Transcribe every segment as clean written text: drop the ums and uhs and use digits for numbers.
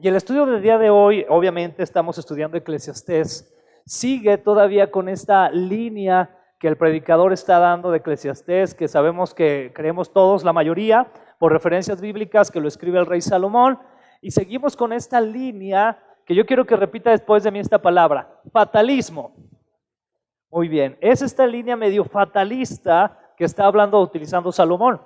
Y el estudio del día de hoy, obviamente estamos estudiando Eclesiastés, sigue todavía con esta línea que el predicador está dando de Eclesiastés, que sabemos que creemos todos, la mayoría, por referencias bíblicas, que lo escribe el rey Salomón, y seguimos con esta línea que yo quiero que repita después de mí esta palabra, fatalismo. Muy bien, es esta línea medio fatalista que está hablando, utilizando Salomón,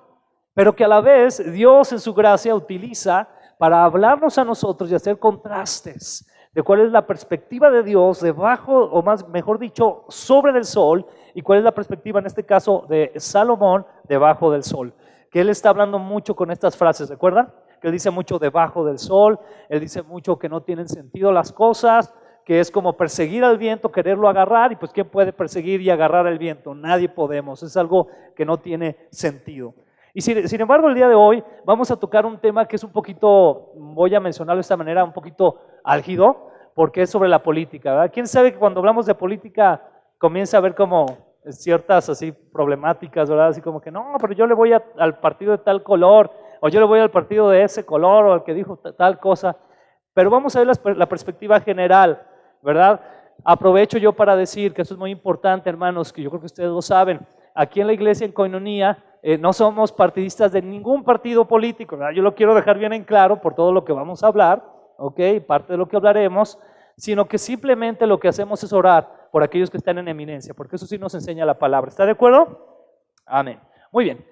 pero que a la vez Dios en su gracia utiliza para hablarnos a nosotros y hacer contrastes de cuál es la perspectiva de Dios debajo, o más, mejor dicho, sobre del sol, y cuál es la perspectiva en este caso de Salomón debajo del sol. Que él está hablando mucho con estas frases, ¿recuerdan? Que él dice mucho debajo del sol, él dice mucho que no tienen sentido las cosas, que es como perseguir al viento, quererlo agarrar, y pues ¿quién puede perseguir y agarrar el viento? Nadie podemos, es algo que no tiene sentido. Y sin embargo, el día de hoy vamos a tocar un tema que es un poquito, voy a mencionarlo de esta manera, un poquito álgido, porque es sobre la política, ¿verdad? ¿Quién sabe que cuando hablamos de política comienza a haber como ciertas así problemáticas, ¿verdad? Así como que no, pero yo le voy al partido de tal color, o yo le voy al partido de ese color, o al que dijo tal cosa. Pero vamos a ver la perspectiva general, ¿verdad? Aprovecho yo para decir que eso es muy importante, hermanos, que yo creo que ustedes lo saben. Aquí en la iglesia, en Koinonia, no somos partidistas de ningún partido político, ¿verdad? Yo lo quiero dejar bien en claro por todo lo que vamos a hablar, ¿ok? Parte de lo que hablaremos, sino que simplemente lo que hacemos es orar por aquellos que están en eminencia, porque eso sí nos enseña la palabra. ¿Está de acuerdo? Amén. Muy bien.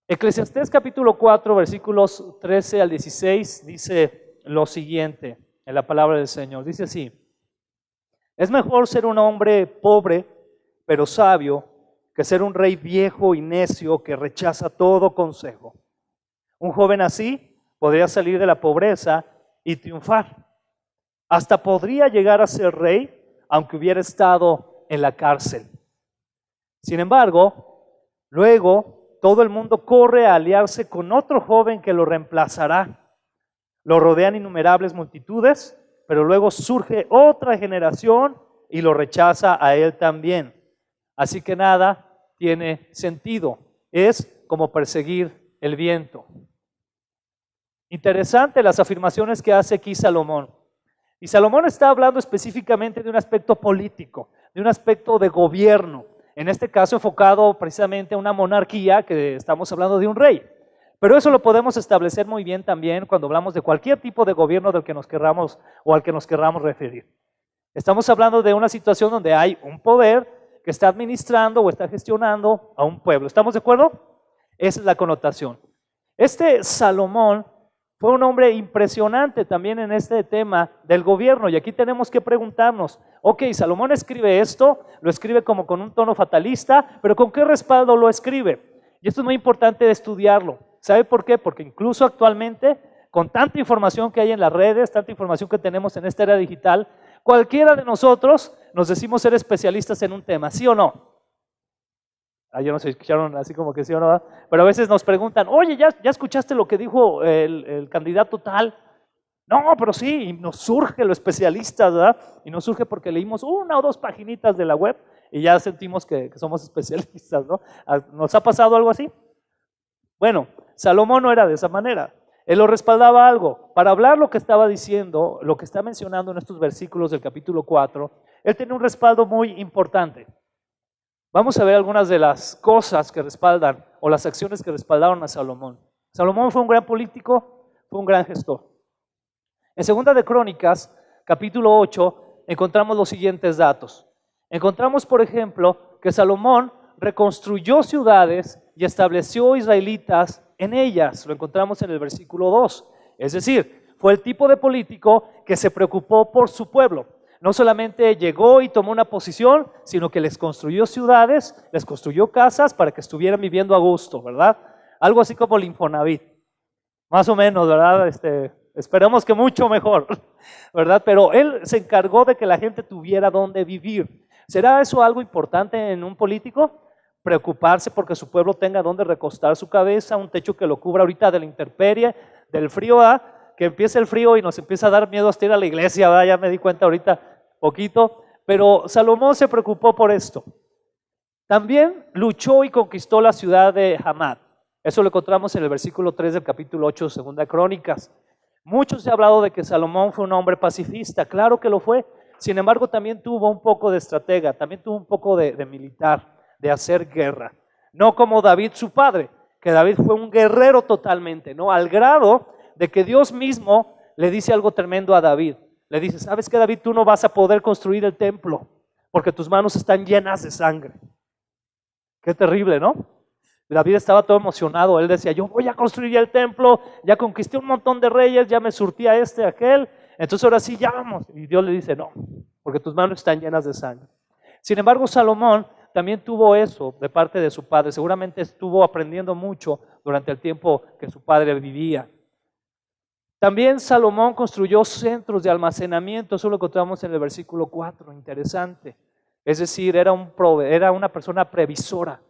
Eclesiastés capítulo 4, versículos 13 al 16, dice lo siguiente en la palabra del Señor. Dice así: es mejor ser un hombre pobre, pero sabio, que ser un rey viejo y necio que rechaza todo consejo. Un joven así podría salir de la pobreza y triunfar. Hasta podría llegar a ser rey, aunque hubiera estado en la cárcel. Sin embargo, luego todo el mundo corre a aliarse con otro joven que lo reemplazará. Lo rodean innumerables multitudes, pero luego surge otra generación y lo rechaza a él también. Así que nada tiene sentido. Es como perseguir el viento. Interesante las afirmaciones que hace aquí Salomón. Y Salomón está hablando específicamente de un aspecto político, de un aspecto de gobierno. En este caso enfocado precisamente a una monarquía, que estamos hablando de un rey. Pero eso lo podemos establecer muy bien también cuando hablamos de cualquier tipo de gobierno del que nos querramos o al que nos querramos referir. Estamos hablando de una situación donde hay un poder que está administrando o está gestionando a un pueblo. ¿Estamos de acuerdo? Esa es la connotación. Este Salomón fue un hombre impresionante también en este tema del gobierno, y aquí tenemos que preguntarnos, ok, Salomón escribe esto, lo escribe como con un tono fatalista, pero ¿con qué respaldo lo escribe? Y esto es muy importante de estudiarlo. ¿Sabe por qué? Porque incluso actualmente, con tanta información que hay en las redes, tanta información que tenemos en esta era digital, cualquiera de nosotros nos decimos ser especialistas en un tema, ¿sí o no? Yo no sé, escucharon así como que sí o no, pero a veces nos preguntan, oye, ¿ya escuchaste lo que dijo el candidato tal? No, pero sí, y nos surge lo especialista, ¿verdad? Y nos surge porque leímos una o dos paginitas de la web y ya sentimos que somos especialistas, ¿no? ¿Nos ha pasado algo así? Bueno, Salomón no era de esa manera. Él lo respaldaba algo. Para hablar lo que estaba diciendo, lo que está mencionando en estos versículos del capítulo 4, él tenía un respaldo muy importante. Vamos a ver algunas de las cosas que respaldan o las acciones que respaldaron a Salomón. Salomón fue un gran político, fue un gran gestor. En Segunda de Crónicas, capítulo 8, encontramos los siguientes datos. Encontramos, por ejemplo, que Salomón reconstruyó ciudades y estableció israelitas en ellas. Lo encontramos en el versículo 2. Es decir, fue el tipo de político que se preocupó por su pueblo. No solamente llegó y tomó una posición, sino que les construyó ciudades, les construyó casas para que estuvieran viviendo a gusto, ¿verdad? Algo así como el Infonavit, más o menos, ¿verdad? Esperemos que mucho mejor, ¿verdad? Pero él se encargó de que la gente tuviera dónde vivir. ¿Será eso algo importante en un político? Preocuparse porque su pueblo tenga dónde recostar su cabeza, un techo que lo cubra ahorita de la intemperie, del frío, que empiece el frío y nos empieza a dar miedo hasta ir a la iglesia, ¿verdad? Ya me di cuenta ahorita poquito, pero Salomón se preocupó por esto. También luchó y conquistó la ciudad de Hamat. Eso lo encontramos en el versículo 3 del capítulo 8 de Segunda de Crónicas. Mucho se ha hablado de que Salomón fue un hombre pacifista, claro que lo fue. Sin embargo, también tuvo un poco de estratega, también tuvo un poco de militar, de hacer guerra. No como David, su padre, que David fue un guerrero totalmente, ¿no? Al grado de que Dios mismo le dice algo tremendo a David. Le dice, ¿sabes qué, David? Tú no vas a poder construir el templo porque tus manos están llenas de sangre. Qué terrible, ¿no? David estaba todo emocionado, él decía, yo voy a construir el templo, ya conquisté un montón de reyes, ya me surtí a este, a aquel, entonces ahora sí, ya vamos. Y Dios le dice, no, porque tus manos están llenas de sangre. Sin embargo, Salomón también tuvo eso de parte de su padre, seguramente estuvo aprendiendo mucho durante el tiempo que su padre vivía. También Salomón construyó centros de almacenamiento, eso lo encontramos en el versículo 4, interesante. Es decir, era una persona previsora,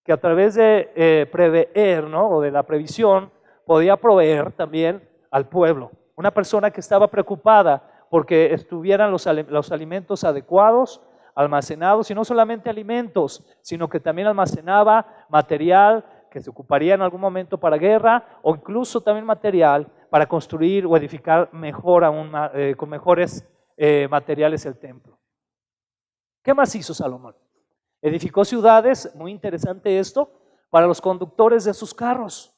que a través de prever, ¿no? O de la previsión, podía proveer también al pueblo. Una persona que estaba preocupada porque estuvieran los alimentos adecuados, almacenados, y no solamente alimentos, sino que también almacenaba material que se ocuparía en algún momento para guerra, o incluso también material para construir o edificar mejor aún, con mejores materiales el templo. ¿Qué más hizo Salomón? Edificó ciudades, muy interesante esto, para los conductores de sus carros.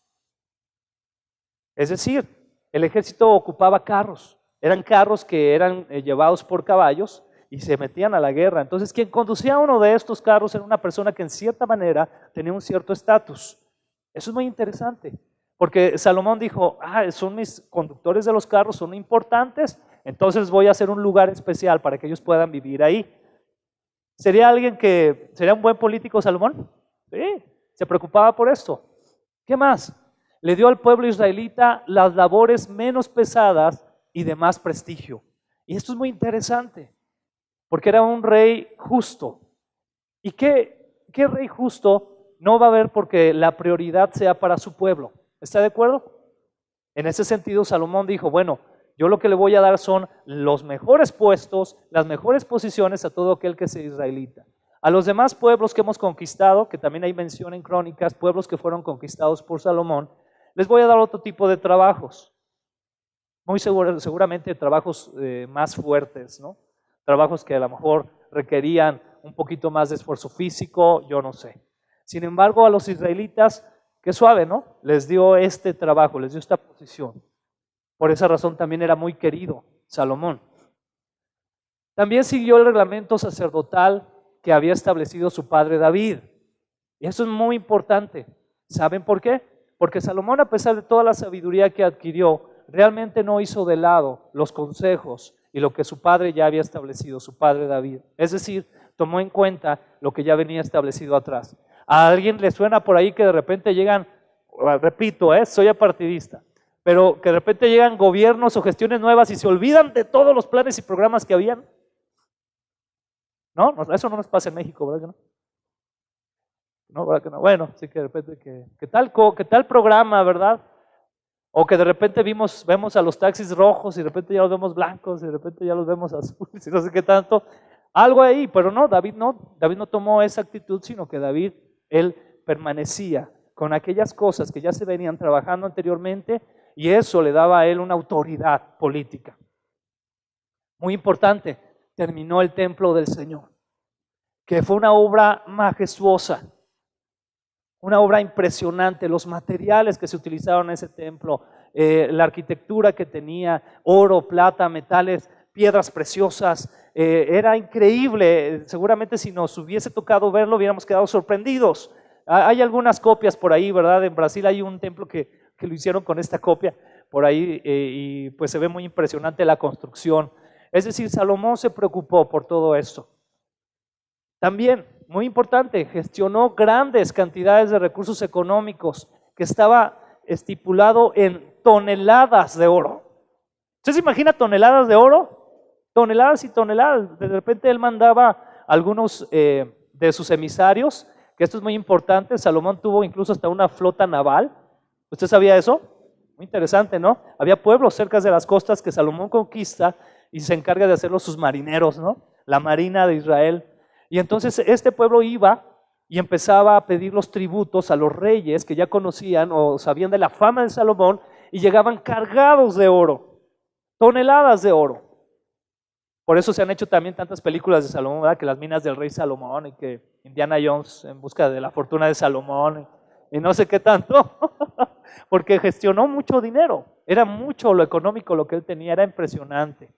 Es decir, el ejército ocupaba carros, eran carros que eran llevados por caballos y se metían a la guerra. Entonces, quien conducía uno de estos carros era una persona que en cierta manera tenía un cierto estatus. Eso es muy interesante, porque Salomón dijo, son mis conductores de los carros, son importantes, entonces voy a hacer un lugar especial para que ellos puedan vivir ahí. ¿Sería un buen político Salomón? Sí, se preocupaba por esto. ¿Qué más? Le dio al pueblo israelita las labores menos pesadas y de más prestigio. Y esto es muy interesante, porque era un rey justo. ¿Y qué rey justo no va a haber porque la prioridad sea para su pueblo? ¿Está de acuerdo? En ese sentido, Salomón dijo, bueno, yo lo que le voy a dar son los mejores puestos, las mejores posiciones a todo aquel que sea israelita. A los demás pueblos que hemos conquistado, que también hay mención en Crónicas, pueblos que fueron conquistados por Salomón, les voy a dar otro tipo de trabajos. Muy seguramente trabajos más fuertes, ¿no? Trabajos que a lo mejor requerían un poquito más de esfuerzo físico, yo no sé. Sin embargo, a los israelitas, qué suave, ¿no? Les dio este trabajo, les dio esta posición. Por esa razón también era muy querido Salomón. También siguió el reglamento sacerdotal que había establecido su padre David. Y eso es muy importante. ¿Saben por qué? Porque Salomón, a pesar de toda la sabiduría que adquirió, realmente no hizo de lado los consejos y lo que su padre ya había establecido, su padre David. Es decir, tomó en cuenta lo que ya venía establecido atrás. ¿A alguien le suena por ahí que de repente llegan, repito, soy apartidista, pero que de repente llegan gobiernos o gestiones nuevas y se olvidan de todos los planes y programas que habían? ¿No? Eso no nos pasa en México, ¿verdad que no? No, ¿verdad que no? Bueno, sí que de repente, ¿qué tal programa, verdad? O que de repente vemos a los taxis rojos y de repente ya los vemos blancos y de repente ya los vemos azules y no sé qué tanto. Algo ahí, pero no, David no tomó esa actitud, sino que David, él permanecía con aquellas cosas que ya se venían trabajando anteriormente, y eso le daba a él una autoridad política. Muy importante, terminó el templo del Señor, que fue una obra majestuosa, una obra impresionante. Los materiales que se utilizaron en ese templo, la arquitectura que tenía, oro, plata, metales, piedras preciosas, era increíble. Seguramente si nos hubiese tocado verlo hubiéramos quedado sorprendidos. Hay algunas copias por ahí, ¿verdad? En Brasil hay un templo que lo hicieron con esta copia por ahí, y pues se ve muy impresionante la construcción. Es decir, Salomón se preocupó por todo esto. También, muy importante, gestionó grandes cantidades de recursos económicos que estaba estipulado en toneladas de oro. ¿Usted se imagina toneladas de oro? Toneladas y toneladas. De repente él mandaba algunos de sus emisarios, que esto es muy importante. Salomón tuvo incluso hasta una flota naval. ¿Usted sabía eso? Muy interesante, ¿no? Había pueblos cerca de las costas que Salomón conquista y se encarga de hacerlos sus marineros, ¿no? La marina de Israel. Y entonces este pueblo iba y empezaba a pedir los tributos a los reyes que ya conocían o sabían de la fama de Salomón, y llegaban cargados de oro. toneladas de oro. Por eso se han hecho también tantas películas de Salomón, ¿verdad? Que las minas del rey Salomón y que Indiana Jones en busca de la fortuna de Salomón y no sé qué tanto, porque gestionó mucho dinero, era mucho lo económico lo que él tenía, era impresionante.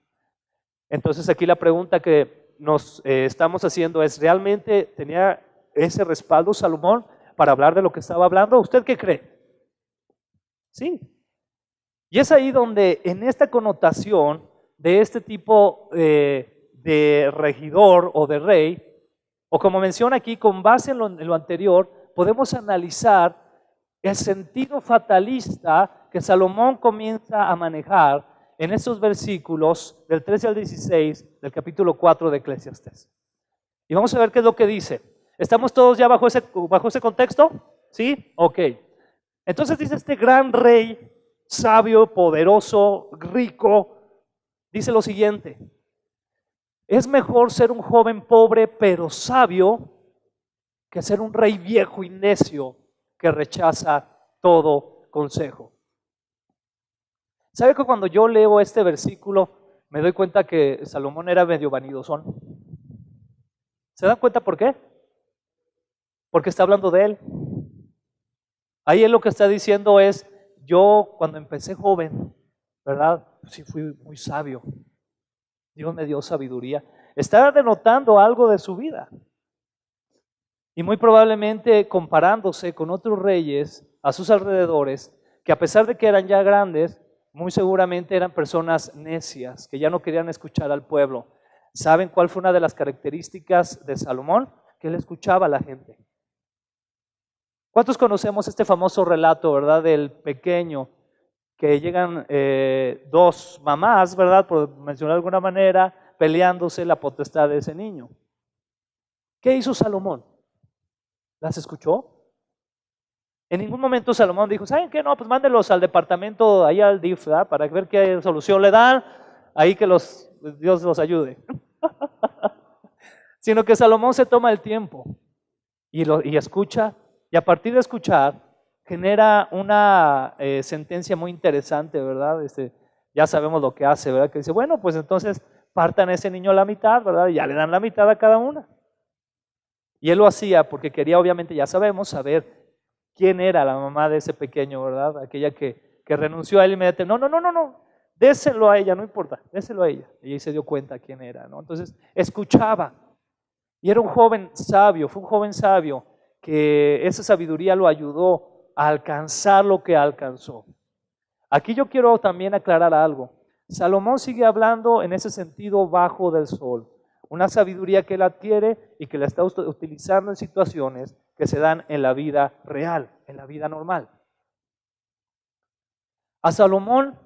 Entonces aquí la pregunta que nos estamos haciendo es, ¿realmente tenía ese respaldo Salomón para hablar de lo que estaba hablando? ¿Usted qué cree? Sí. Y es ahí donde en esta connotación de este tipo de regidor o de rey, o como menciona aquí, con base en lo anterior, podemos analizar el sentido fatalista que Salomón comienza a manejar en estos versículos del 13 al 16 del capítulo 4 de Eclesiastés. Y vamos a ver qué es lo que dice. ¿Estamos todos ya bajo ese contexto? ¿Sí? Ok. Entonces dice este gran rey, sabio, poderoso, rico, dice lo siguiente: es mejor ser un joven pobre pero sabio que ser un rey viejo y necio que rechaza todo consejo. ¿Sabe que cuando yo leo este versículo me doy cuenta que Salomón era medio vanidosón? ¿Se dan cuenta por qué? Porque está hablando de él. Ahí él lo que está diciendo es, yo cuando empecé joven, ¿verdad? Sí fui muy sabio. Dios me dio sabiduría. Está denotando algo de su vida. Y muy probablemente comparándose con otros reyes a sus alrededores, que a pesar de que eran ya grandes, muy seguramente eran personas necias, que ya no querían escuchar al pueblo. ¿Saben cuál fue una de las características de Salomón? Que él escuchaba a la gente. ¿Cuántos conocemos este famoso relato, verdad, del pequeño, que llegan dos mamás, verdad, por mencionar de alguna manera, peleándose la potestad de ese niño? ¿Qué hizo Salomón? ¿Las escuchó? En ningún momento Salomón dijo, ¿saben qué? No, pues mándenlos al departamento, ahí al DIF, ¿verdad? Para ver qué solución le dan, ahí que Dios los ayude. Sino que Salomón se toma el tiempo y escucha, y a partir de escuchar genera una sentencia muy interesante, ¿verdad? Ya sabemos lo que hace, ¿verdad? Que dice, bueno, pues entonces partan a ese niño a la mitad, ¿verdad? Y ya le dan la mitad a cada una. Y él lo hacía porque quería, obviamente, ya sabemos, saber quién era la mamá de ese pequeño, ¿verdad? Aquella que renunció a él inmediatamente. No, déselo a ella, no importa, déselo a ella. Y ahí se dio cuenta quién era, ¿no? Entonces, escuchaba. Y era un joven sabio, fue un joven sabio que esa sabiduría lo ayudó a alcanzar lo que alcanzó. Aquí yo quiero también aclarar algo. Salomón sigue hablando en ese sentido bajo del sol. Una sabiduría que él adquiere y que la está utilizando en situaciones que se dan en la vida real, en la vida normal. A Salomón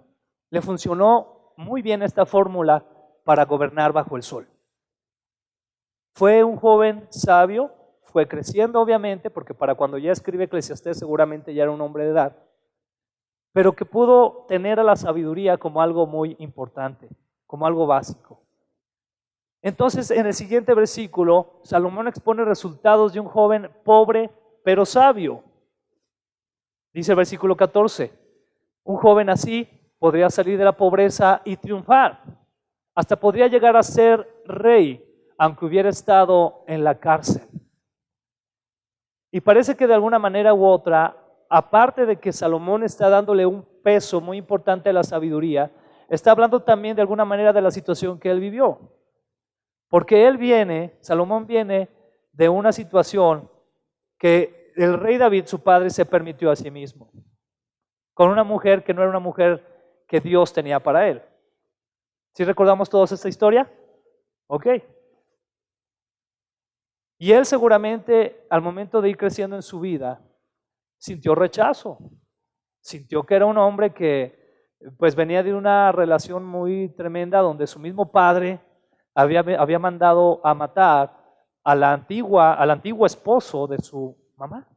le funcionó muy bien esta fórmula para gobernar bajo el sol. Fue un joven sabio, fue creciendo obviamente, porque para cuando ya escribe Eclesiastés seguramente ya era un hombre de edad, pero que pudo tener a la sabiduría como algo muy importante, como algo básico. Entonces, en el siguiente versículo, Salomón expone resultados de un joven pobre pero sabio. Dice el versículo 14, un joven así podría salir de la pobreza y triunfar. Hasta podría llegar a ser rey, aunque hubiera estado en la cárcel. Y parece que de alguna manera u otra, aparte de que Salomón está dándole un peso muy importante a la sabiduría, está hablando también de alguna manera de la situación que él vivió. Porque Salomón viene de una situación que el rey David, su padre, se permitió a sí mismo, con una mujer que no era una mujer que Dios tenía para él. ¿Sí recordamos todos esta historia? Ok. Y él seguramente, al momento de ir creciendo en su vida, sintió rechazo, sintió que era un hombre que pues venía de una relación muy tremenda donde su mismo padre había mandado a matar al antiguo esposo de su mamá.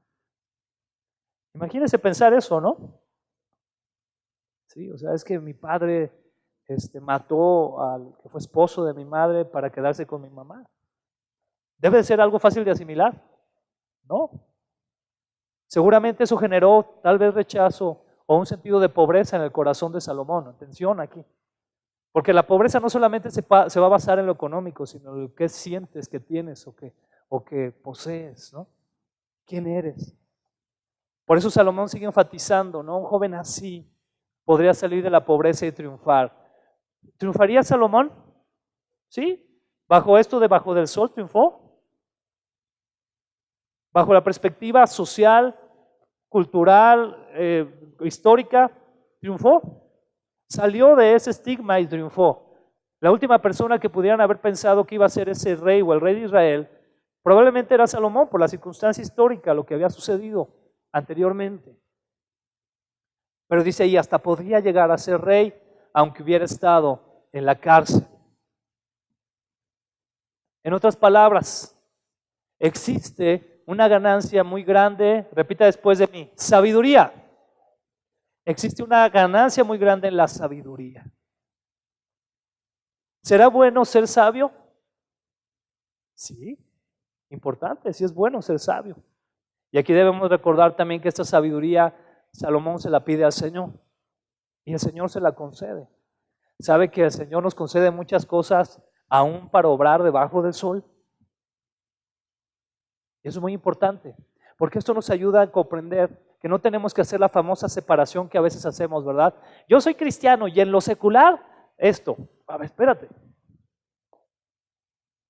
Imagínense pensar eso, ¿no? Sí, o sea, es que mi padre mató al que fue esposo de mi madre para quedarse con mi mamá. ¿Debe de ser algo fácil de asimilar? No. Seguramente eso generó tal vez rechazo o un sentido de pobreza en el corazón de Salomón. Atención aquí. Porque la pobreza no solamente se va a basar en lo económico, sino en lo que sientes que tienes o que posees, ¿no? ¿Quién eres? Por eso Salomón sigue enfatizando, ¿no? Un joven así podría salir de la pobreza y triunfar. ¿Triunfaría Salomón? ¿Sí? ¿Bajo esto debajo del sol triunfó? Bajo la perspectiva social, cultural, histórica, triunfó. Salió de ese estigma y triunfó. La última persona que pudieran haber pensado que iba a ser ese rey o el rey de Israel, probablemente era Salomón por la circunstancia histórica, lo que había sucedido anteriormente. Pero dice ahí, hasta podría llegar a ser rey, aunque hubiera estado en la cárcel. En otras palabras, existe una ganancia muy grande, repita después de mí, sabiduría. Existe una ganancia muy grande en la sabiduría. ¿Será bueno ser sabio? Sí, importante, sí es bueno ser sabio. Y aquí debemos recordar también que esta sabiduría Salomón se la pide al Señor y el Señor se la concede. ¿Sabe que el Señor nos concede muchas cosas aún para obrar debajo del sol? Eso es muy importante, porque esto nos ayuda a comprender que no tenemos que hacer la famosa separación que a veces hacemos, ¿verdad? Yo soy cristiano y en lo secular, esto. A ver, espérate.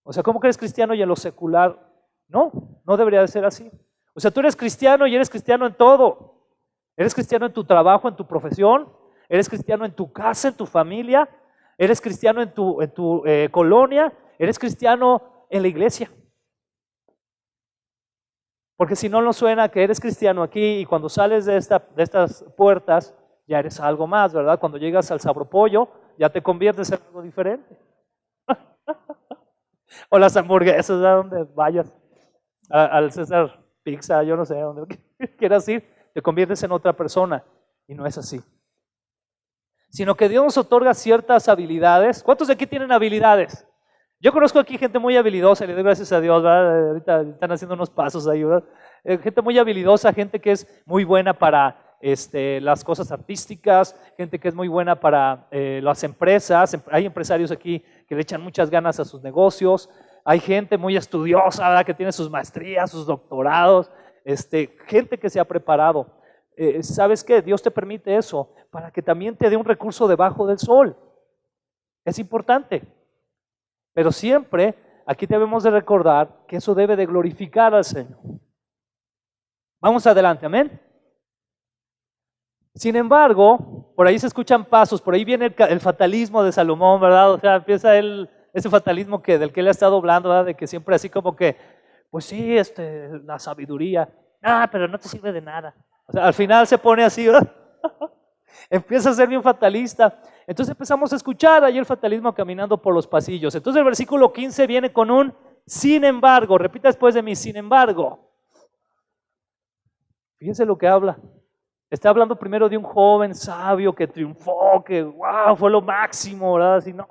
O sea, ¿cómo que eres cristiano y en lo secular? No, no debería de ser así. O sea, tú eres cristiano y eres cristiano en todo. Eres cristiano en tu trabajo, en tu profesión. Eres cristiano en tu casa, en tu familia. Eres cristiano en tu colonia. Eres cristiano en la iglesia. Porque si no nos suena que eres cristiano aquí y cuando sales de estas puertas ya eres algo más, ¿verdad? Cuando llegas al sabropollo ya te conviertes en algo diferente. O las hamburguesas, a donde vayas, al César Pizza, yo no sé, a donde quieras ir, te conviertes en otra persona. Y no es así. Sino que Dios nos otorga ciertas habilidades. ¿Cuántos de aquí tienen habilidades? Yo conozco aquí gente muy habilidosa, y le doy gracias a Dios, ¿verdad? Ahorita están haciendo unos pasos ahí, ¿verdad? Gente muy habilidosa, gente que es muy buena para las cosas artísticas, gente que es muy buena para las empresas. Hay empresarios aquí que le echan muchas ganas a sus negocios. Hay gente muy estudiosa, ¿verdad? Que tiene sus maestrías, sus doctorados, gente que se ha preparado. ¿Sabes qué? Dios te permite eso para que también te dé un recurso debajo del sol. Es importante. Pero siempre aquí debemos de recordar que eso debe de glorificar al Señor. Vamos adelante, amén. Sin embargo, por ahí se escuchan pasos, por ahí viene el fatalismo de Salomón, ¿verdad? O sea, empieza ese fatalismo del que él ha estado hablando, ¿verdad? De que siempre así como que, pues sí, la sabiduría, pero no te sirve de nada. O sea, al final se pone así, ¿verdad? Empieza a ser bien fatalista. Entonces empezamos a escuchar ahí el fatalismo caminando por los pasillos. Entonces el versículo 15 viene con un sin embargo. Repita después de mí, sin embargo. Fíjense lo que habla. Está hablando primero de un joven sabio que triunfó, que wow, fue lo máximo, ¿verdad? Así, no,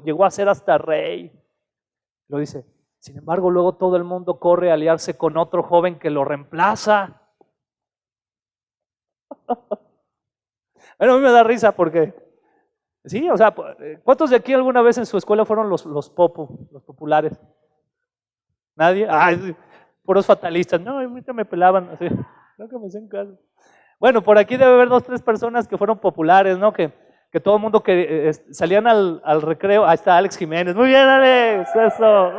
llegó a ser hasta rey. Lo dice, sin embargo, luego todo el mundo corre a aliarse con otro joven que lo reemplaza. Bueno, a mí me da risa porque, sí, o sea, ¿cuántos de aquí alguna vez en su escuela fueron los populares? ¿Nadie? Ay, puros fatalistas. No, a mí me pelaban, así, no que me hacen caso. Bueno, por aquí debe haber 2 o 3 personas que fueron populares, ¿no? Que todo el mundo que salían al recreo. Ahí está Alex Jiménez. Muy bien, Alex, eso.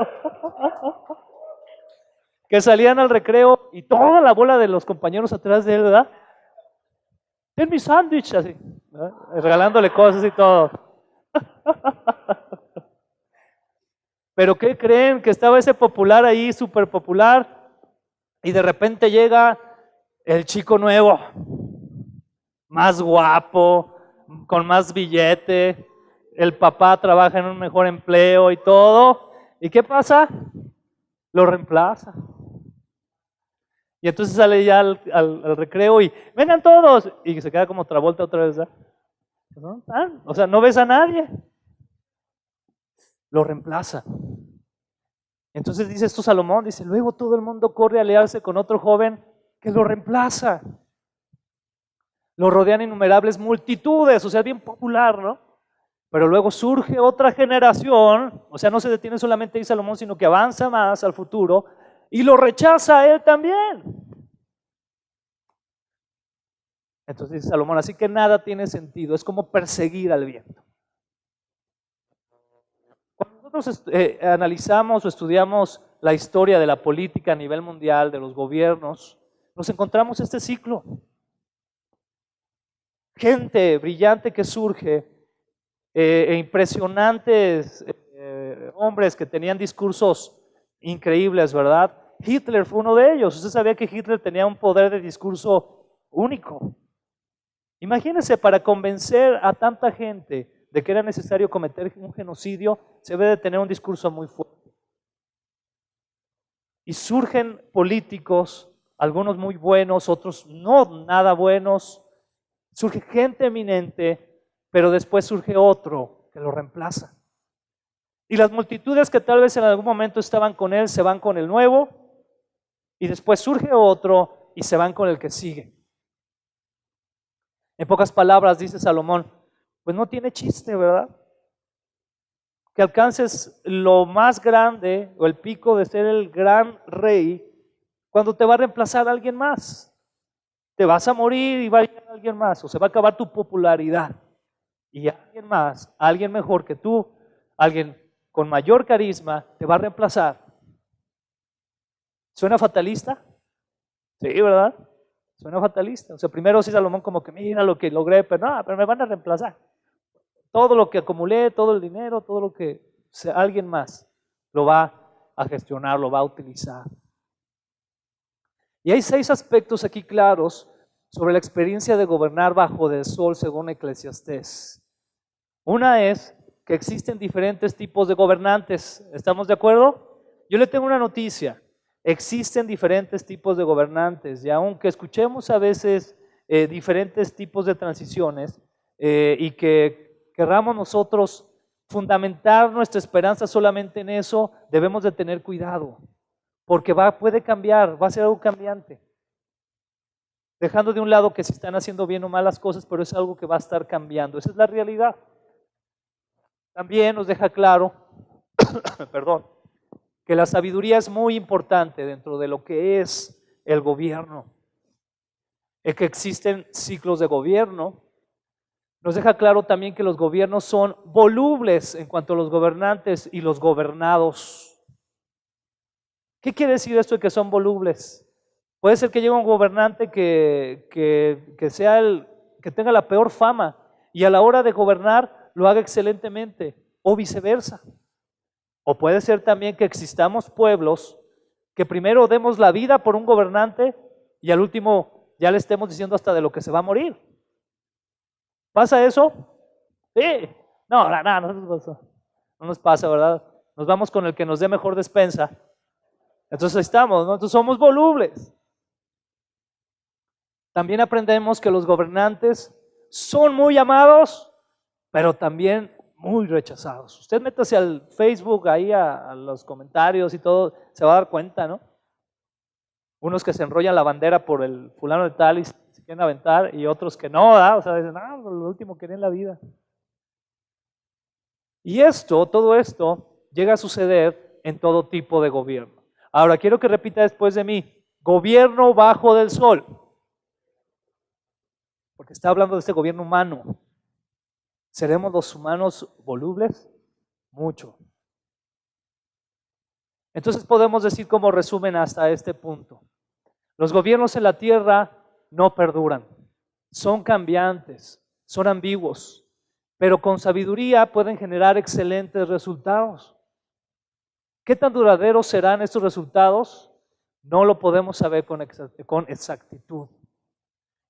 Que salían al recreo y toda la bola de los compañeros atrás de él, ¿verdad? Ten mi sándwich, así, ¿verdad? Regalándole cosas y todo. Pero ¿qué creen? Que estaba ese popular ahí, súper popular, y de repente llega el chico nuevo, más guapo, con más billete, el papá trabaja en un mejor empleo y todo. ¿Y qué pasa? Lo reemplaza. Y entonces sale ya al recreo y vengan todos. Y se queda como Travolta otra vez. ¿No? O sea, no ves a nadie. Lo reemplaza. Entonces dice esto Salomón, dice, luego todo el mundo corre a aliarse con otro joven que lo reemplaza. Lo rodean innumerables multitudes, o sea, bien popular, ¿no? Pero luego surge otra generación, o sea, no se detiene solamente ahí Salomón, sino que avanza más al futuro y lo rechaza a él también. Entonces dice Salomón, así que nada tiene sentido, es como perseguir al viento. Cuando nosotros analizamos o estudiamos la historia de la política a nivel mundial, de los gobiernos, nos encontramos este ciclo. Gente brillante que surge, impresionantes hombres que tenían discursos increíbles, ¿verdad? Hitler fue uno de ellos. Usted sabía que Hitler tenía un poder de discurso único. Imagínense, para convencer a tanta gente de que era necesario cometer un genocidio, se debe de tener un discurso muy fuerte. Y surgen políticos, algunos muy buenos, otros no nada buenos. Surge gente eminente, pero después surge otro que lo reemplaza. Y las multitudes que tal vez en algún momento estaban con él, se van con el nuevo, y después surge otro y se van con el que sigue. En pocas palabras, dice Salomón, pues no tiene chiste, ¿verdad? Que alcances lo más grande o el pico de ser el gran rey cuando te va a reemplazar a alguien más. Te vas a morir y va a llegar alguien más, o se va a acabar tu popularidad. Y alguien más, alguien mejor que tú, alguien con mayor carisma, te va a reemplazar. ¿Suena fatalista? Sí, ¿verdad? Suena fatalista. O sea, primero sí Salomón como que mira lo que logré, pero no, pero me van a reemplazar. Todo lo que acumulé, todo el dinero, todo lo que alguien más lo va a gestionar, lo va a utilizar. Y hay 6 aspectos aquí claros sobre la experiencia de gobernar bajo del sol según Eclesiastés. Una es que existen diferentes tipos de gobernantes. ¿Estamos de acuerdo? Yo le tengo una noticia. Existen diferentes tipos de gobernantes y aunque escuchemos a veces diferentes tipos de transiciones y que querramos nosotros fundamentar nuestra esperanza solamente en eso, debemos de tener cuidado, porque puede cambiar, va a ser algo cambiante. Dejando de un lado que se están haciendo bien o mal las cosas, pero es algo que va a estar cambiando. Esa es la realidad. También nos deja claro, perdón, que la sabiduría es muy importante dentro de lo que es el gobierno. El que existen ciclos de gobierno. Nos deja claro también que los gobiernos son volubles en cuanto a los gobernantes y los gobernados. ¿Qué quiere decir esto de que son volubles? Puede ser que llegue un gobernante que sea que tenga la peor fama y a la hora de gobernar lo haga excelentemente, o viceversa. O puede ser también que existamos pueblos que primero demos la vida por un gobernante y al último ya le estemos diciendo hasta de lo que se va a morir. ¿Pasa eso? Sí. No nos pasa, ¿verdad? Nos vamos con el que nos dé mejor despensa. Entonces ahí estamos, ¿no? Entonces somos volubles. También aprendemos que los gobernantes son muy amados, pero también muy rechazados. Usted métase al Facebook, ahí a los comentarios y todo, se va a dar cuenta, ¿no? Unos que se enrollan la bandera por el fulano de tal y se quieren aventar, y otros que no, ¿verdad? O sea, dicen, lo último que en la vida. Y todo esto llega a suceder en todo tipo de gobierno. Ahora, quiero que repita después de mí, gobierno bajo del sol. Porque está hablando de este gobierno humano. ¿Seremos los humanos volubles? Mucho. Entonces podemos decir como resumen hasta este punto. Los gobiernos en la tierra no perduran, son cambiantes, son ambiguos, pero con sabiduría pueden generar excelentes resultados. ¿Qué tan duraderos serán estos resultados? No lo podemos saber con exactitud.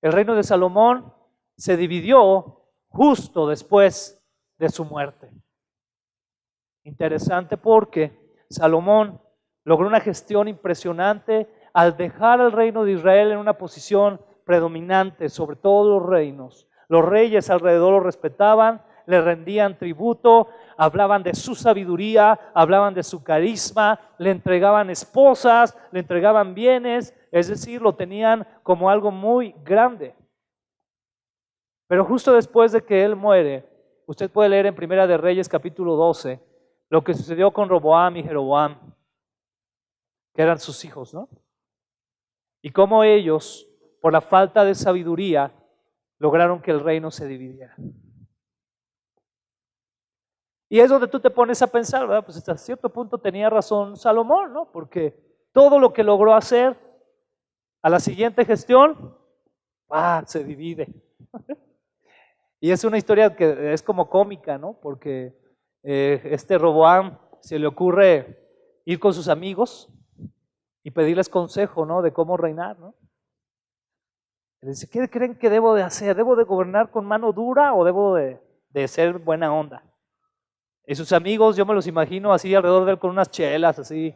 El reino de Salomón se dividió justo después de su muerte. Interesante porque Salomón logró una gestión impresionante al dejar al reino de Israel en una posición predominante sobre todos los reinos. Los reyes alrededor lo respetaban, le rendían tributo, hablaban de su sabiduría, hablaban de su carisma, le entregaban esposas, le entregaban bienes, es decir, lo tenían como algo muy grande. Pero justo después de que él muere, Usted puede leer en Primera de Reyes capítulo 12 lo que sucedió con Roboam y Jeroboam, que eran sus hijos, ¿no? Y cómo ellos, por la falta de sabiduría, lograron que el reino se dividiera. Y es donde tú te pones a pensar, ¿verdad? Pues hasta cierto punto tenía razón Salomón, ¿no? Porque todo lo que logró hacer a la siguiente gestión, se divide. Y es una historia que es como cómica, ¿no? Porque Roboam se le ocurre ir con sus amigos y pedirles consejo, ¿no? De cómo reinar, ¿no? Le dice, ¿qué creen que debo de hacer? ¿Debo de gobernar con mano dura o debo de ser buena onda? Y sus amigos, yo me los imagino así alrededor de él con unas chelas, así,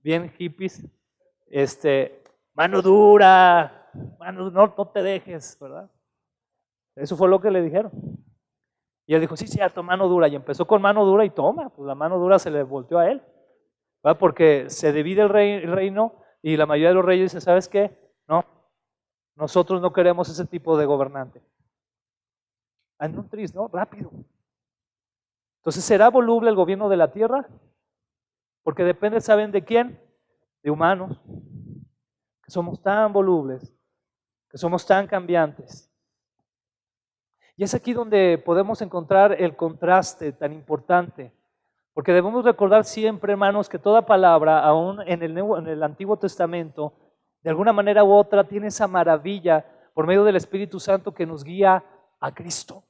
bien hippies. Mano dura, no te dejes, ¿verdad? Eso fue lo que le dijeron. Y él dijo, sí, cierto, mano dura. Y empezó con mano dura y toma, pues la mano dura se le volteó a él. ¿Verdad? Porque se divide el reino y la mayoría de los reyes dicen, ¿sabes qué? No, nosotros no queremos ese tipo de gobernante. En un tris, ¿no? Rápido. Entonces, ¿será voluble el gobierno de la tierra? Porque depende, ¿saben de quién? De humanos. Que somos tan volubles, que somos tan cambiantes. Y es aquí donde podemos encontrar el contraste tan importante. Porque debemos recordar siempre, hermanos, que toda palabra, aún en el Antiguo Testamento, de alguna manera u otra, tiene esa maravilla por medio del Espíritu Santo que nos guía a Cristo.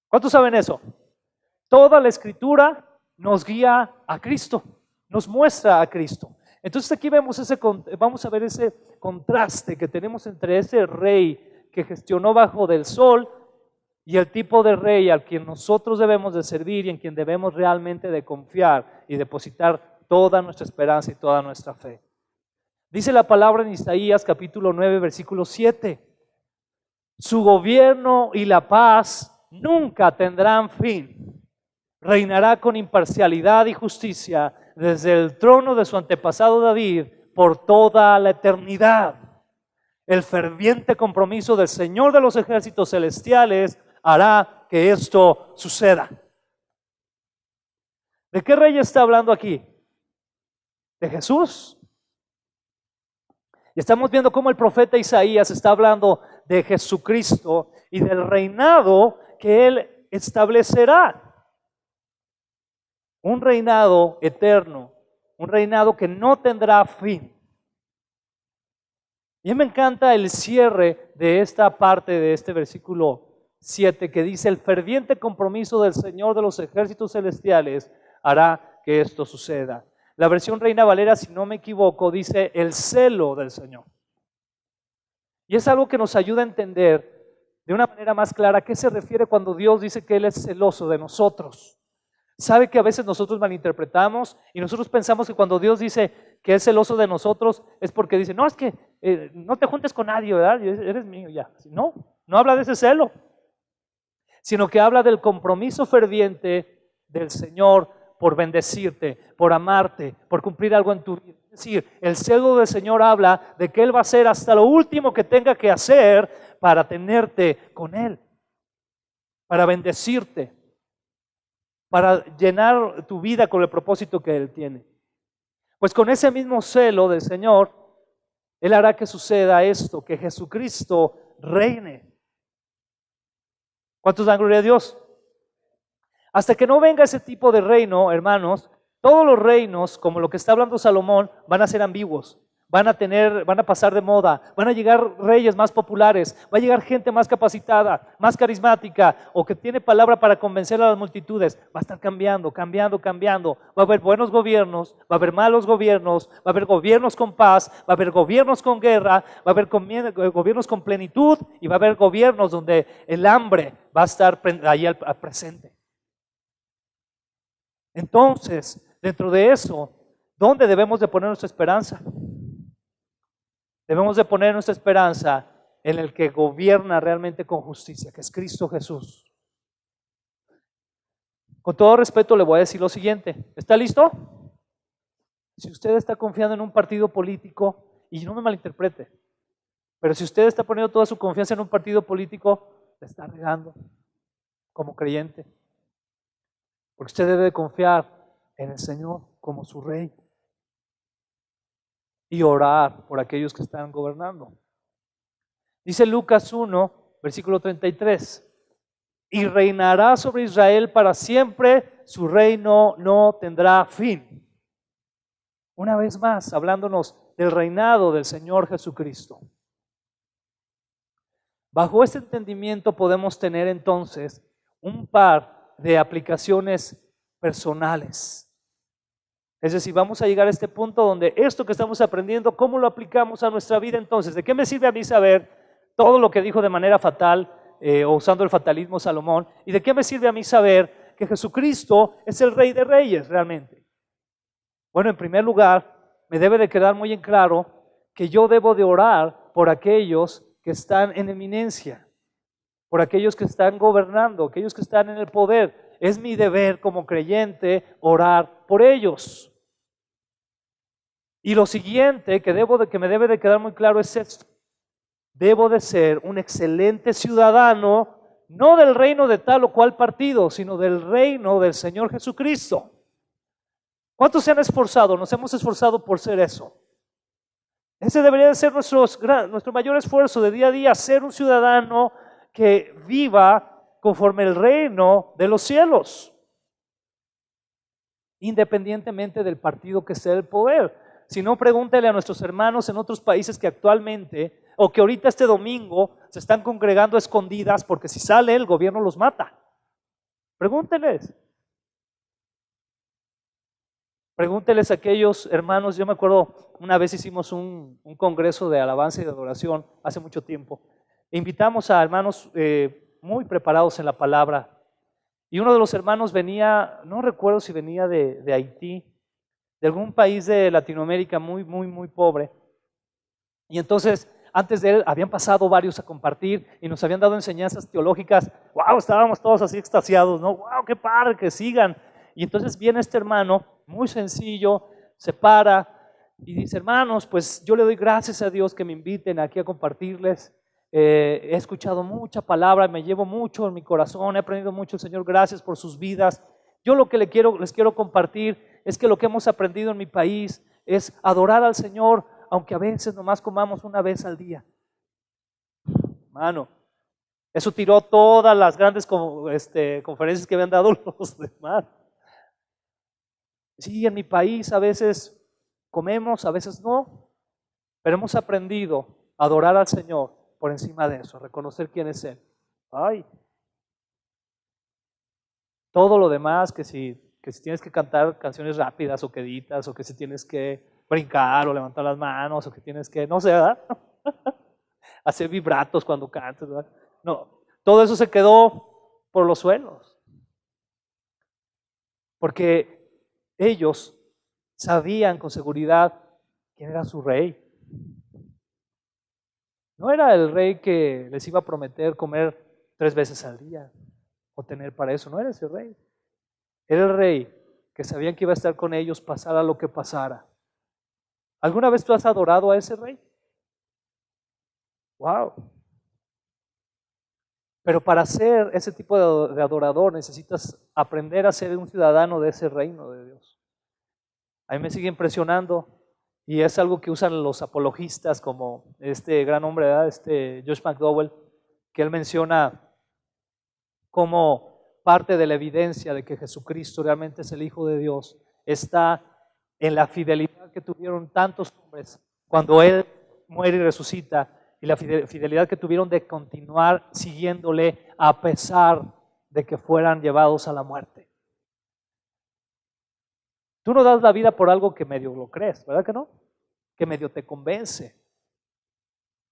¿Cuántos saben eso? Toda la Escritura nos guía a Cristo, nos muestra a Cristo. Entonces aquí vamos a ver ese contraste que tenemos entre ese rey que gestionó bajo del sol y el tipo de rey al quien nosotros debemos de servir y en quien debemos realmente de confiar y depositar toda nuestra esperanza y toda nuestra fe. Dice la palabra en Isaías capítulo 9 versículo 7, su gobierno y la paz nunca tendrán fin. Reinará con imparcialidad y justicia desde el trono de su antepasado David por toda la eternidad. El ferviente compromiso del Señor de los ejércitos celestiales hará que esto suceda. ¿De qué rey está hablando aquí? De Jesús. Y estamos viendo cómo el profeta Isaías está hablando de Jesucristo y del reinado que Él establecerá. Un reinado eterno, un reinado que no tendrá fin. Y me encanta el cierre de esta parte de este versículo 7 que dice, el ferviente compromiso del Señor de los ejércitos celestiales hará que esto suceda. La versión Reina Valera, si no me equivoco, dice el celo del Señor. Y es algo que nos ayuda a entender de una manera más clara a qué se refiere cuando Dios dice que Él es celoso de nosotros. ¿Sabe que a veces nosotros malinterpretamos y nosotros pensamos que cuando Dios dice que es celoso de nosotros es porque dice, no, es que no te juntes con nadie, ¿verdad? Eres mío ya. No habla de ese celo, sino que habla del compromiso ferviente del Señor por bendecirte, por amarte, por cumplir algo en tu vida. Es decir, el celo del Señor habla de que Él va a hacer hasta lo último que tenga que hacer para tenerte con Él, para bendecirte, para llenar tu vida con el propósito que Él tiene. Pues con ese mismo celo del Señor, Él hará que suceda esto, que Jesucristo reine. ¿Cuántos dan gloria a Dios? Hasta que no venga ese tipo de reino, hermanos, todos los reinos, como lo que está hablando Salomón, van a ser ambiguos. Van a pasar de moda, van a llegar reyes más populares, va a llegar gente más capacitada, más carismática o que tiene palabra para convencer a las multitudes. Va a estar cambiando. Va a haber buenos gobiernos, va a haber malos gobiernos, va a haber gobiernos con paz, va a haber gobiernos con guerra, va a haber gobiernos con plenitud y va a haber gobiernos donde el hambre va a estar ahí al presente. Entonces, dentro de eso, ¿dónde debemos de poner nuestra esperanza? Debemos de poner nuestra esperanza en el que gobierna realmente con justicia, que es Cristo Jesús. Con todo respeto le voy a decir lo siguiente, ¿está listo? Si usted está confiando en un partido político, y no me malinterprete, pero si usted está poniendo toda su confianza en un partido político, le está regando. como creyente. Porque usted debe de confiar en el Señor como su Rey y orar por aquellos que están gobernando. Dice Lucas 1, versículo 33, y reinará sobre Israel para siempre, su reino no tendrá fin. Una vez más, hablándonos del reinado del Señor Jesucristo. Bajo este entendimiento podemos tener entonces un par de aplicaciones personales. Es decir, vamos a llegar a este punto donde esto que estamos aprendiendo, ¿cómo lo aplicamos a nuestra vida entonces? ¿De qué me sirve a mí saber todo lo que dijo de manera fatal o usando el fatalismo Salomón? ¿Y de qué me sirve a mí saber que Jesucristo es el Rey de Reyes realmente? Bueno, en primer lugar, me debe de quedar muy en claro que yo debo de orar por aquellos que están en eminencia, por aquellos que están gobernando, aquellos que están en el poder. Es mi deber como creyente orar por ellos. Y lo siguiente que me debe de quedar muy claro es esto. Debo de ser un excelente ciudadano, no del reino de tal o cual partido, sino del reino del Señor Jesucristo. ¿Cuántos se han esforzado? Nos hemos esforzado por ser eso. Ese debería de ser nuestro mayor esfuerzo de día a día, ser un ciudadano que viva conforme el reino de los cielos, independientemente del partido que esté en el poder. Si no, pregúntele a nuestros hermanos en otros países que actualmente, o que ahorita este domingo, se están congregando a escondidas porque si sale el gobierno los mata. Pregúnteles. Pregúnteles a aquellos hermanos. Yo me acuerdo, una vez hicimos un congreso de alabanza y de adoración hace mucho tiempo. Invitamos a hermanos muy preparados en la palabra. Y uno de los hermanos venía, no recuerdo si venía de Haití, de algún país de Latinoamérica muy pobre. Y entonces, antes de él, habían pasado varios a compartir y nos habían dado enseñanzas teológicas. ¡Wow! Estábamos todos así extasiados, ¿no? ¡Wow! ¡Qué padre! Que sigan. Y entonces viene este hermano, muy sencillo, se para y dice: hermanos, pues yo le doy gracias a Dios que me inviten aquí a compartirles. He escuchado mucha palabra, me llevo mucho en mi corazón, he aprendido mucho, Señor, gracias por sus vidas. Yo lo que les quiero compartir es que lo que hemos aprendido en mi país es adorar al Señor, aunque a veces nomás comamos una vez al día. Hermano, eso tiró todas las grandes conferencias que habían dado los demás. Sí, en mi país a veces comemos, a veces no, pero hemos aprendido a adorar al Señor por encima de eso, reconocer quién es Él. Ay, todo lo demás, que si tienes que cantar canciones rápidas o queditas, o que si tienes que brincar o levantar las manos, o que tienes que, no sé, ¿verdad? Hacer vibratos cuando cantas, ¿verdad? No, todo eso se quedó por los suelos, porque ellos sabían con seguridad quién era su rey. No era el rey que les iba a prometer comer 3 veces al día o tener para eso, no era ese rey. Era el rey que sabían que iba a estar con ellos pasara lo que pasara. ¿Alguna vez tú has adorado a ese rey? Wow. Pero para ser ese tipo de adorador necesitas aprender a ser un ciudadano de ese reino de Dios. A mí me sigue impresionando y es algo que usan los apologistas, como este gran hombre, ¿verdad? Josh McDowell, que él menciona como parte de la evidencia de que Jesucristo realmente es el Hijo de Dios está en la fidelidad que tuvieron tantos hombres cuando Él muere y resucita, y la fidelidad que tuvieron de continuar siguiéndole a pesar de que fueran llevados a la muerte. Tú no das la vida por algo que medio lo crees, ¿verdad que no? Que medio te convence.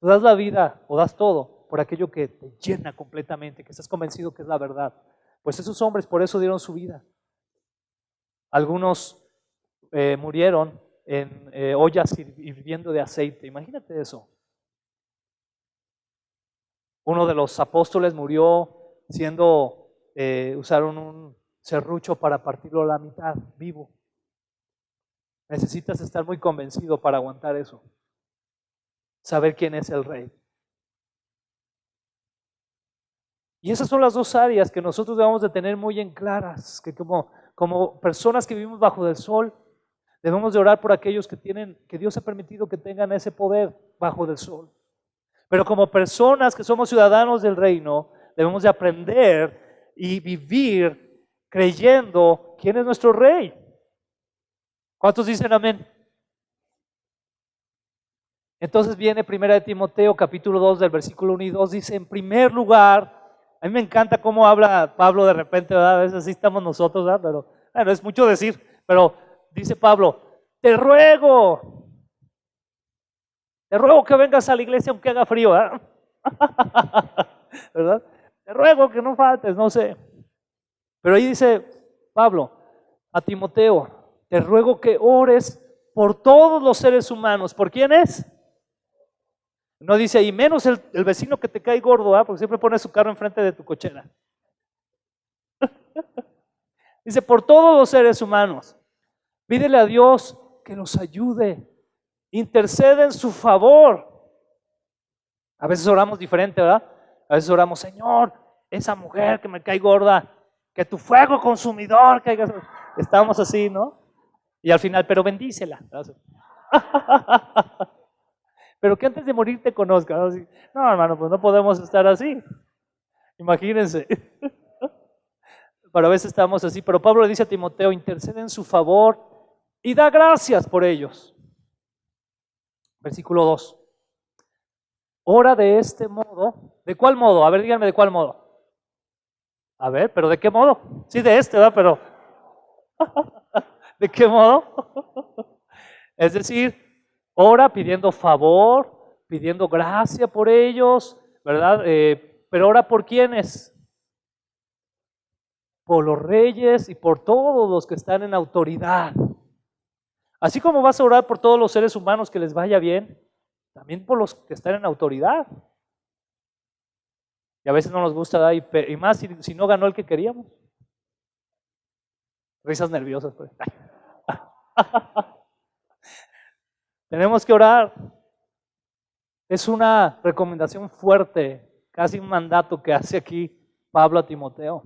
Tú das la vida o das todo por aquello que te llena completamente, que estás convencido que es la verdad. Pues esos hombres por eso dieron su vida. Algunos murieron en ollas hirviendo de aceite. Imagínate eso. Uno de los apóstoles murió usaron un serrucho para partirlo a la mitad, vivo. Necesitas estar muy convencido para aguantar eso. Saber quién es el rey. Y esas son las dos áreas que nosotros debemos de tener muy en claras, que como personas que vivimos bajo del sol, debemos de orar por aquellos que Dios ha permitido que tengan ese poder bajo del sol. Pero como personas que somos ciudadanos del reino, debemos de aprender y vivir creyendo quién es nuestro rey. ¿Cuántos dicen amén? Entonces viene 1 Timoteo capítulo 2 del versículo 1 y 2, dice, en primer lugar, a mí me encanta cómo habla Pablo de repente, ¿verdad? A veces así estamos nosotros, ¿verdad? Pero bueno, es mucho decir, pero dice Pablo, te ruego que vengas a la iglesia aunque haga frío, ¿verdad? ¿Verdad? Te ruego que no faltes, no sé. Pero ahí dice Pablo a Timoteo, te ruego que ores por todos los seres humanos. ¿Por quiénes? No dice, y menos el vecino que te cae gordo, ¿eh? Porque siempre pone su carro enfrente de tu cochera. Dice, por todos los seres humanos. Pídele a Dios que los ayude. Intercede en su favor. A veces oramos diferente, ¿verdad? A veces oramos, Señor, esa mujer que me cae gorda, que tu fuego consumidor caiga. Estamos así, ¿no? Y al final, pero bendícela. Pero que antes de morir te conozca. ¿No? Así, no, hermano, pues no podemos estar así. Imagínense. Pero a veces estamos así. Pero Pablo le dice a Timoteo, intercede en su favor y da gracias por ellos. Versículo 2. Ora de este modo. ¿De cuál modo? A ver, díganme de cuál modo. A ver, pero ¿de qué modo? Sí, de este, ¿verdad? Pero ¿de qué modo? Es decir, ora pidiendo favor, pidiendo gracia por ellos, ¿verdad? Pero ora por quiénes? Por los reyes y por todos los que están en autoridad. Así como vas a orar por todos los seres humanos que les vaya bien, también por los que están en autoridad. Y a veces no nos gusta dar, y más si no ganó el que queríamos. Risas nerviosas, pues. Tenemos que orar. Es una recomendación fuerte, casi un mandato que hace aquí Pablo a Timoteo.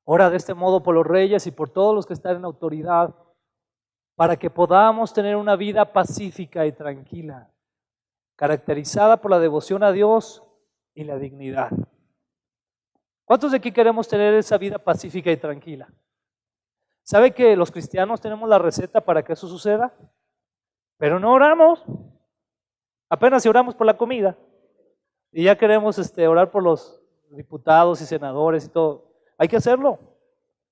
Ora de este modo por los reyes y por todos los que están en autoridad, para que podamos tener una vida pacífica y tranquila, caracterizada por la devoción a Dios y la dignidad. ¿Cuántos de aquí queremos tener esa vida pacífica y tranquila? ¿Sabe que los cristianos tenemos la receta para que eso suceda? Pero no oramos. Apenas si oramos por la comida. Y ya queremos orar por los diputados y senadores y todo. Hay que hacerlo.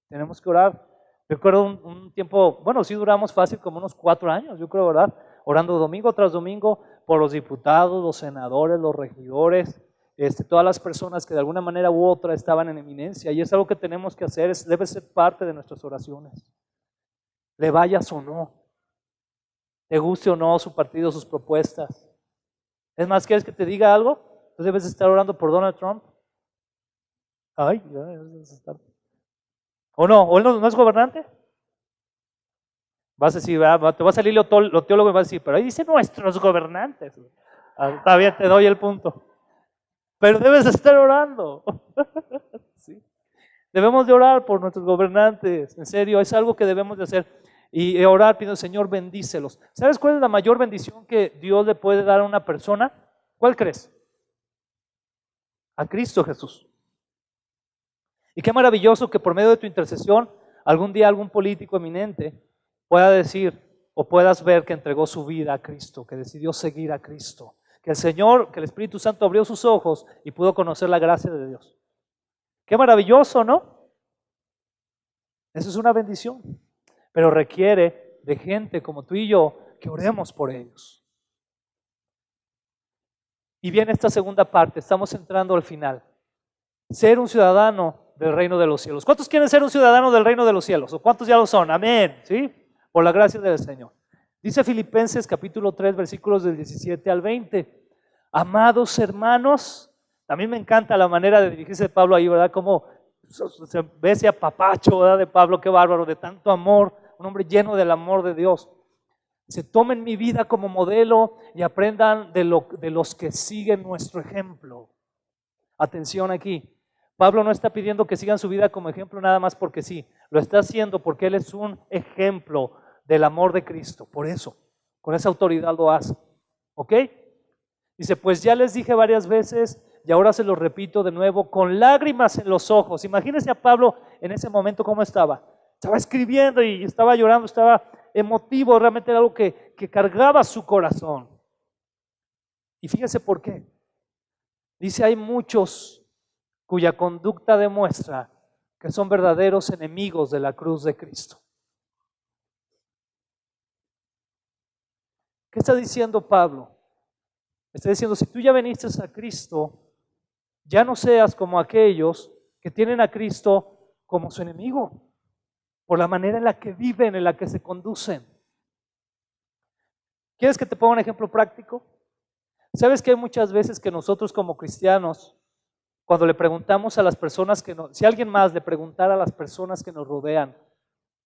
Tenemos que orar. Recuerdo un tiempo, bueno, sí duramos fácil como unos 4 años, yo creo, ¿verdad? Orando domingo tras domingo por los diputados, los senadores, los regidores, todas las personas que de alguna manera u otra estaban en eminencia. Y es algo que tenemos que hacer, debe ser parte de nuestras oraciones. Le vayas o no, te guste o no su partido, sus propuestas. Es más, ¿quieres que te diga algo? Tú debes estar orando por Donald Trump. Ay, ya debes estar. ¿O no? ¿O él no es gobernante? Vas a decir, te va a salir lo teólogo y vas a decir, pero ahí dice nuestros gobernantes. Está bien, te doy el punto. Pero debes estar orando. ¿Sí? Debemos de orar por nuestros gobernantes. En serio, es algo que debemos de hacer. Y orar pidiendo, Señor, bendícelos. ¿Sabes cuál es la mayor bendición que Dios le puede dar a una persona? ¿Cuál crees? A Cristo Jesús. Y qué maravilloso que por medio de tu intercesión, algún día algún político eminente pueda decir o puedas ver que entregó su vida a Cristo, que decidió seguir a Cristo, que el Señor, que el Espíritu Santo abrió sus ojos y pudo conocer la gracia de Dios. Qué maravilloso, ¿no? Eso es una bendición, pero requiere de gente como tú y yo que oremos por ellos. Y viene esta segunda parte, estamos entrando al final. Ser un ciudadano del reino de los cielos. ¿Cuántos quieren ser un ciudadano del reino de los cielos? ¿O cuántos ya lo son? Amén. ¿Sí? Por la gracia del Señor. Dice Filipenses capítulo 3, versículos del 17 al 20. Amados hermanos, también me encanta la manera de dirigirse de Pablo ahí, ¿verdad? Como se ve ese apapacho, ¿verdad? De Pablo, qué bárbaro, de tanto amor, un hombre lleno del amor de Dios. Se tomen mi vida como modelo y aprendan de los que siguen nuestro ejemplo. Atención aquí. Pablo no está pidiendo que sigan su vida como ejemplo nada más porque sí. Lo está haciendo porque él es un ejemplo del amor de Cristo. Por eso, con esa autoridad lo hace. ¿Ok? Dice, pues ya les dije varias veces y ahora se lo repito de nuevo con lágrimas en los ojos. Imagínense a Pablo en ese momento cómo estaba. Estaba escribiendo y estaba llorando, estaba emotivo, realmente era algo que cargaba su corazón. Y fíjense por qué. Dice, hay muchos cuya conducta demuestra que son verdaderos enemigos de la cruz de Cristo. ¿Qué está diciendo Pablo? Está diciendo, si tú ya viniste a Cristo, ya no seas como aquellos que tienen a Cristo como su enemigo, por la manera en la que viven, en la que se conducen. ¿Quieres que te ponga un ejemplo práctico? ¿Sabes que hay muchas veces que nosotros como cristianos, cuando le preguntamos a las personas si alguien más le preguntara a las personas que nos rodean,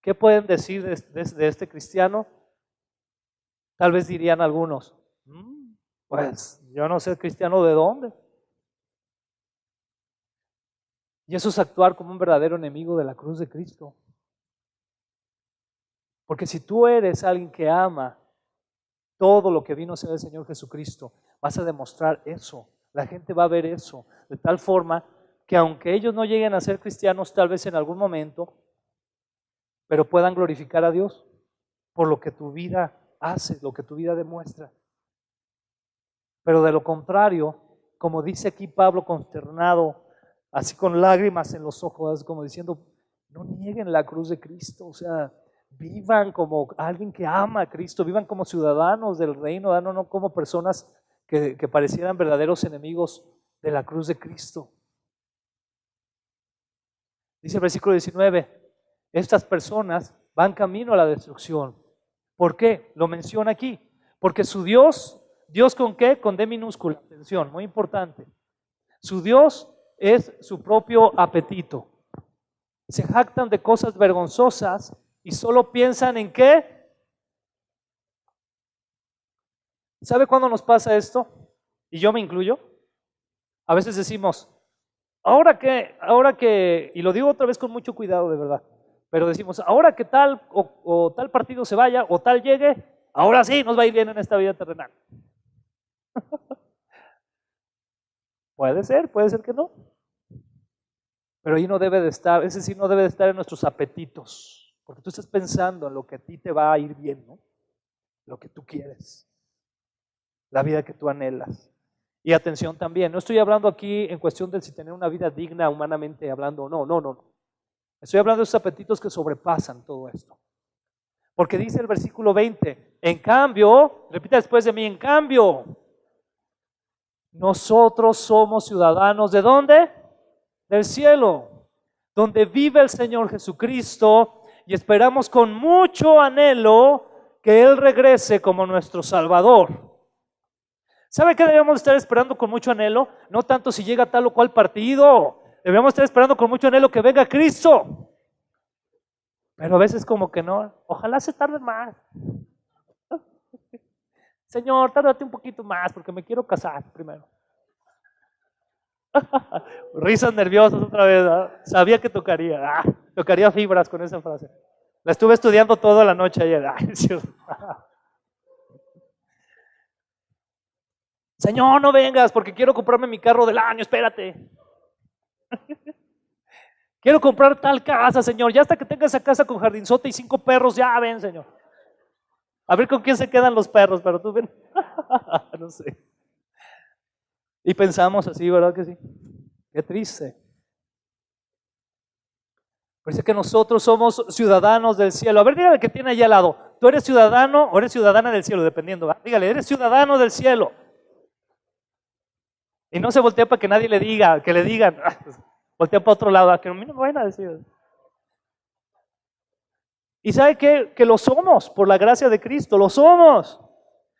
¿qué pueden decir de este cristiano? Tal vez dirían algunos, pues yo no sé cristiano de dónde. Y eso es actuar como un verdadero enemigo de la cruz de Cristo. Porque si tú eres alguien que ama todo lo que vino a ser el Señor Jesucristo, vas a demostrar eso. La gente va a ver eso, de tal forma que aunque ellos no lleguen a ser cristianos tal vez en algún momento, pero puedan glorificar a Dios por lo que tu vida hace, lo que tu vida demuestra. Pero de lo contrario, como dice aquí Pablo consternado, así con lágrimas en los ojos, como diciendo, no nieguen la cruz de Cristo, o sea, vivan como alguien que ama a Cristo, vivan como ciudadanos del reino, no como personas que parecieran verdaderos enemigos de la cruz de Cristo. Dice el versículo 19, estas personas van camino a la destrucción. ¿Por qué? Lo menciona aquí. Porque su Dios, ¿Dios con qué? Con D minúscula, atención, muy importante. Su Dios es su propio apetito. Se jactan de cosas vergonzosas y solo piensan en ¿qué? ¿Sabe cuándo nos pasa esto? Y yo me incluyo. A veces decimos, ahora que, y lo digo otra vez con mucho cuidado de verdad, pero decimos, ahora que tal o tal partido se vaya o tal llegue, ahora sí nos va a ir bien en esta vida terrenal. Puede ser que no. Pero ahí no debe de estar, ese sí no debe de estar en nuestros apetitos, porque tú estás pensando en lo que a ti te va a ir bien, ¿no? Lo que tú quieres, la vida que tú anhelas. Y atención también, no estoy hablando aquí en cuestión de si tener una vida digna humanamente hablando o no. Estoy hablando de esos apetitos que sobrepasan todo esto. Porque dice el versículo 20, en cambio, repita después de mí, en cambio, nosotros somos ciudadanos ¿de dónde? Del cielo, donde vive el Señor Jesucristo y esperamos con mucho anhelo que Él regrese como nuestro Salvador. ¿Sabe qué debemos estar esperando con mucho anhelo? No tanto si llega tal o cual partido, debemos estar esperando con mucho anhelo que venga Cristo. Pero a veces como que no, ojalá se tarde más. Señor, tárdate un poquito más porque me quiero casar primero. Risas nerviosas otra vez, ¿no? Sabía que tocaría fibras con esa frase. La estuve estudiando toda la noche ayer. Señor, no vengas porque quiero comprarme mi carro del año, espérate. Quiero comprar tal casa, Señor, ya hasta que tenga esa casa con jardinzote y 5 perros, ya ven, Señor. A ver con quién se quedan los perros, pero tú ven. No sé. Y pensamos así, ¿verdad que sí? Qué triste. Parece que nosotros somos ciudadanos del cielo. A ver, dígale que tiene allá al lado. ¿Tú eres ciudadano o eres ciudadana del cielo? Dependiendo, ¿verdad? Dígale, eres ciudadano del cielo. Y no se voltea para que nadie le diga, que le digan. Voltea para otro lado, que a mí no me vayan a decir. ¿Y sabe qué? Que lo somos, por la gracia de Cristo, lo somos.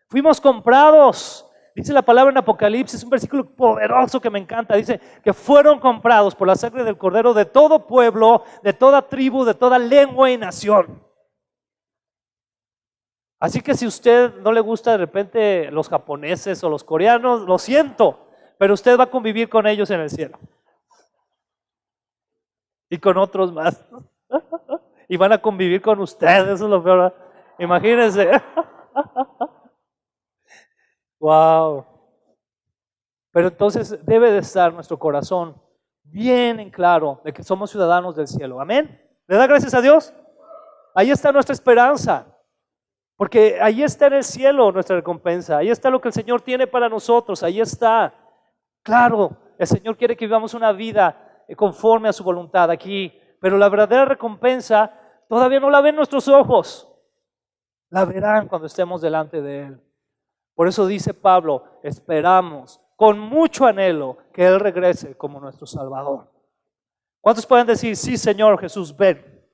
Fuimos comprados. Dice la palabra en Apocalipsis, un versículo poderoso que me encanta. Dice que fueron comprados por la sangre del Cordero de todo pueblo, de toda tribu, de toda lengua y nación. Así que si a usted no le gusta de repente los japoneses o los coreanos, lo siento, pero usted va a convivir con ellos en el cielo. Y con otros más. Y van a convivir con ustedes, eso es lo peor. Imagínense. Wow. Pero entonces debe de estar nuestro corazón bien en claro de que somos ciudadanos del cielo. Amén. ¿Le da gracias a Dios? Ahí está nuestra esperanza. Porque ahí está en el cielo nuestra recompensa. Ahí está lo que el Señor tiene para nosotros. Ahí está. Claro, el Señor quiere que vivamos una vida conforme a su voluntad aquí. Pero la verdadera recompensa todavía no la ven nuestros ojos. La verán cuando estemos delante de Él. Por eso dice Pablo, esperamos con mucho anhelo que Él regrese como nuestro Salvador. ¿Cuántos pueden decir, sí Señor Jesús, ven?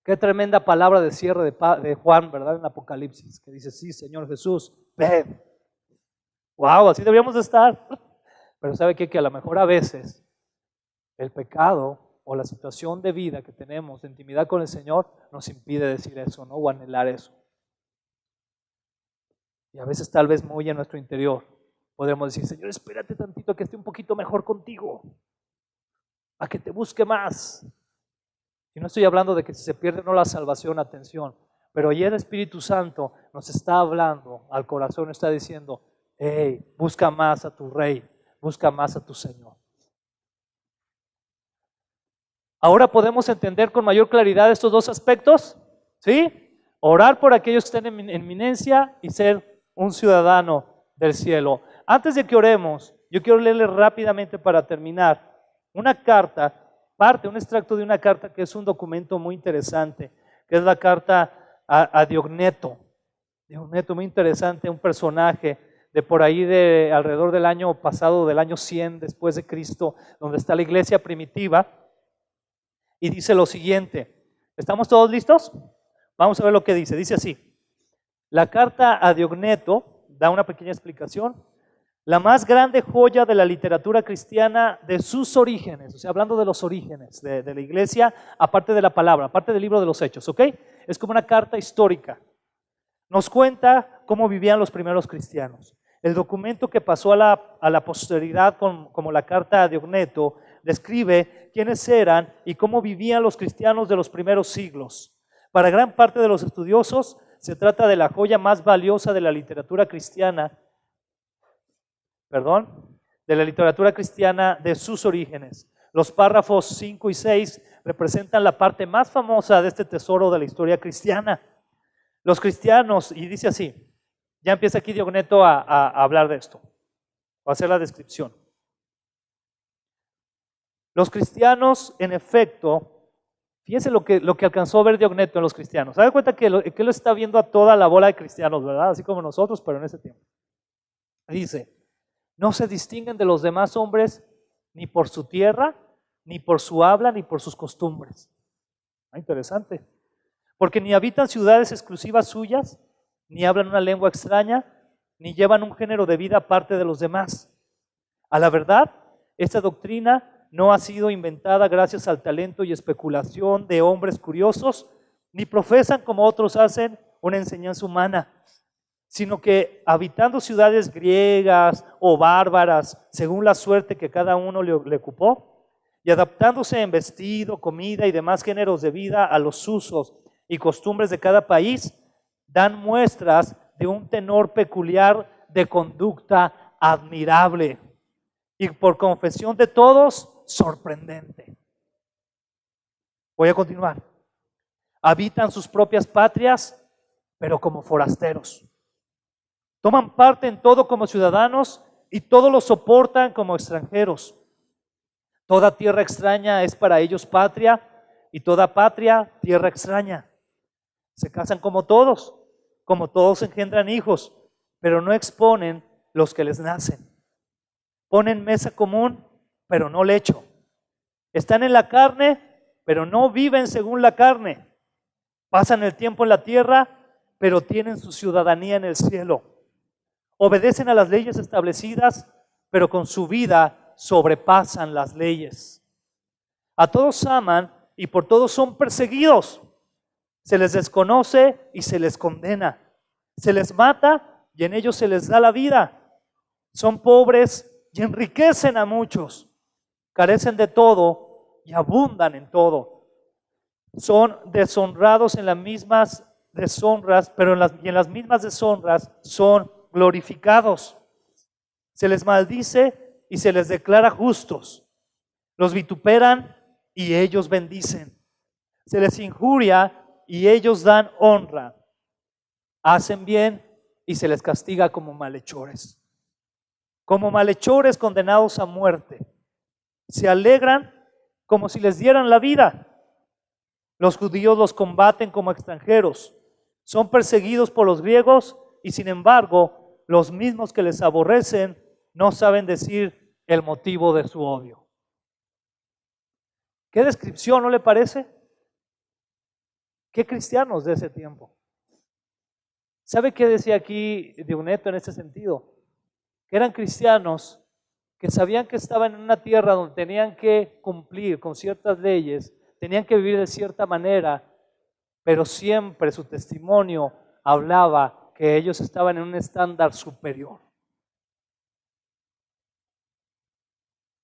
Qué tremenda palabra de cierre de Juan, ¿verdad? En Apocalipsis, que dice, sí Señor Jesús, ven. Wow, así deberíamos de estar. Pero ¿sabe qué? Que a lo mejor a veces el pecado o la situación de vida que tenemos, de intimidad con el Señor, nos impide decir eso, ¿no? O anhelar eso. Y a veces tal vez muy en nuestro interior podemos decir, Señor, espérate tantito que esté un poquito mejor contigo, a que te busque más. Y no estoy hablando de que si se pierde o no la salvación, atención, pero ayer el Espíritu Santo nos está hablando al corazón, está diciendo, hey, busca más a tu Rey, busca más a tu Señor. Ahora podemos entender con mayor claridad estos dos aspectos, ¿sí? Orar por aquellos que estén en eminencia y ser un ciudadano del cielo. Antes de que oremos, yo quiero leerle rápidamente para terminar una carta, un extracto de una carta que es un documento muy interesante, que es la carta a Diogneto. Diogneto, muy interesante, un personaje de por ahí de alrededor del año pasado, del año 100 después de Cristo, donde está la iglesia primitiva, y dice lo siguiente. ¿Estamos todos listos? Vamos a ver lo que dice. Dice así: la carta a Diogneto da una pequeña explicación. La más grande joya de la literatura cristiana de sus orígenes, o sea, hablando de los orígenes de la iglesia, aparte de la palabra, aparte del libro de los Hechos, ¿ok? Es como una carta histórica. Nos cuenta cómo vivían los primeros cristianos. El documento que pasó a la posteridad como la carta a Diogneto describe quiénes eran y cómo vivían los cristianos de los primeros siglos. Para gran parte de los estudiosos, se trata de la joya más valiosa de la literatura cristiana, de sus orígenes. Los párrafos 5 y 6 representan la parte más famosa de este tesoro de la historia cristiana. Los cristianos, y dice así, ya empieza aquí Diogneto a hablar de esto, va a hacer la descripción. Los cristianos, en efecto, fíjense lo que alcanzó a ver Diogneto en los cristianos. Se da cuenta que él está viendo a toda la bola de cristianos, ¿verdad? Así como nosotros, pero en ese tiempo. Dice, no se distinguen de los demás hombres ni por su tierra, ni por su habla, ni por sus costumbres. Interesante. Porque ni habitan ciudades exclusivas suyas, ni hablan una lengua extraña, ni llevan un género de vida aparte de los demás. A la verdad, esta doctrina no ha sido inventada gracias al talento y especulación de hombres curiosos, ni profesan como otros hacen una enseñanza humana, sino que habitando ciudades griegas o bárbaras, según la suerte que cada uno le ocupó, y adaptándose en vestido, comida y demás géneros de vida a los usos y costumbres de cada país, dan muestras de un tenor peculiar de conducta admirable y por confesión de todos, sorprendente. Voy a continuar. Habitan sus propias patrias, pero como forasteros. Toman parte en todo como ciudadanos y todo lo soportan como extranjeros. Toda tierra extraña es para ellos patria y toda patria tierra extraña. Se casan como todos engendran hijos, pero no exponen los que les nacen. Ponen mesa común, pero no lecho. Están en la carne, pero no viven según la carne. Pasan el tiempo en la tierra, pero tienen su ciudadanía en el cielo. Obedecen a las leyes establecidas, pero con su vida sobrepasan las leyes. A todos aman y por todos son perseguidos. Se les desconoce y se les condena. Se les mata y en ellos se les da la vida. Son pobres y enriquecen a muchos. Carecen de todo y abundan en todo. Son deshonrados en las mismas deshonras, pero en las mismas deshonras son glorificados. Se les maldice y se les declara justos. Los vituperan y ellos bendicen. Se les injuria y ellos dan honra. Hacen bien y se les castiga como malhechores. Como malhechores condenados a muerte. Se alegran como si les dieran la vida. Los judíos los combaten como extranjeros. Son perseguidos por los griegos y sin embargo, los mismos que les aborrecen no saben decir el motivo de su odio. ¿Qué descripción, no le parece? ¿Qué cristianos de ese tiempo? ¿Sabe qué decía aquí Diogneto en este sentido? Que eran cristianos que sabían que estaban en una tierra donde tenían que cumplir con ciertas leyes, tenían que vivir de cierta manera, pero siempre su testimonio hablaba que ellos estaban en un estándar superior.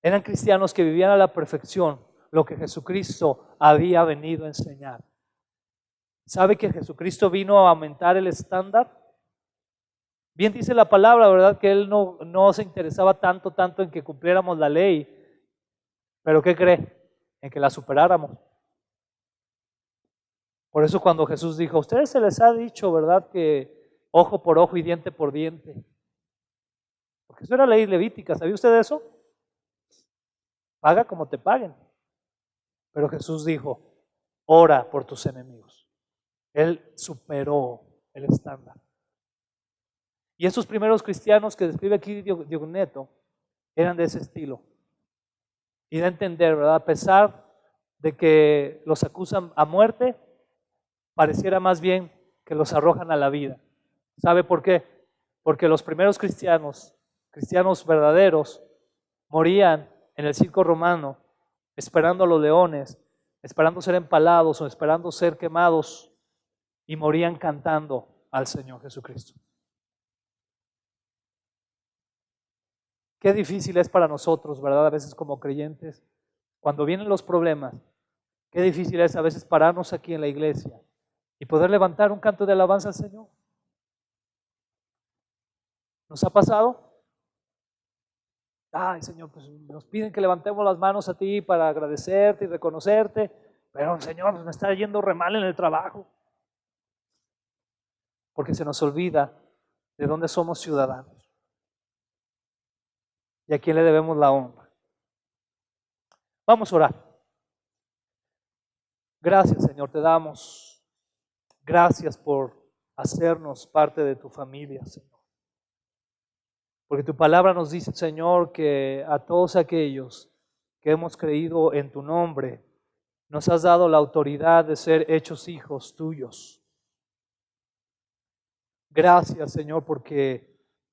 Eran cristianos que vivían a la perfección lo que Jesucristo había venido a enseñar. ¿Sabe que Jesucristo vino a aumentar el estándar? Bien dice la palabra, ¿verdad? Que Él no se interesaba tanto en que cumpliéramos la ley. ¿Pero qué cree? En que la superáramos. Por eso cuando Jesús dijo, a ustedes se les ha dicho, ¿verdad? Que ojo por ojo y diente por diente. Porque eso era ley levítica, ¿sabía usted eso? Paga como te paguen. Pero Jesús dijo, ora por tus enemigos. Él superó el estándar. Y esos primeros cristianos que describe aquí Diogneto eran de ese estilo. Y de entender, ¿verdad? A pesar de que los acusan a muerte, pareciera más bien que los arrojan a la vida. ¿Sabe por qué? Porque los primeros cristianos verdaderos, morían en el circo romano, esperando a los leones, esperando ser empalados o esperando ser quemados, y morían cantando al Señor Jesucristo. Qué difícil es para nosotros, ¿verdad? A veces como creyentes, cuando vienen los problemas, qué difícil es a veces pararnos aquí en la iglesia y poder levantar un canto de alabanza al Señor. ¿Nos ha pasado? Ay, Señor, pues nos piden que levantemos las manos a ti para agradecerte y reconocerte, pero Señor, pues me está yendo re mal en el trabajo. Porque se nos olvida de dónde somos ciudadanos y a quién le debemos la honra. Vamos a orar. Gracias, Señor, te damos. Gracias por hacernos parte de tu familia, Señor. Porque tu palabra nos dice, Señor, que a todos aquellos que hemos creído en tu nombre, nos has dado la autoridad de ser hechos hijos tuyos. Gracias, Señor, porque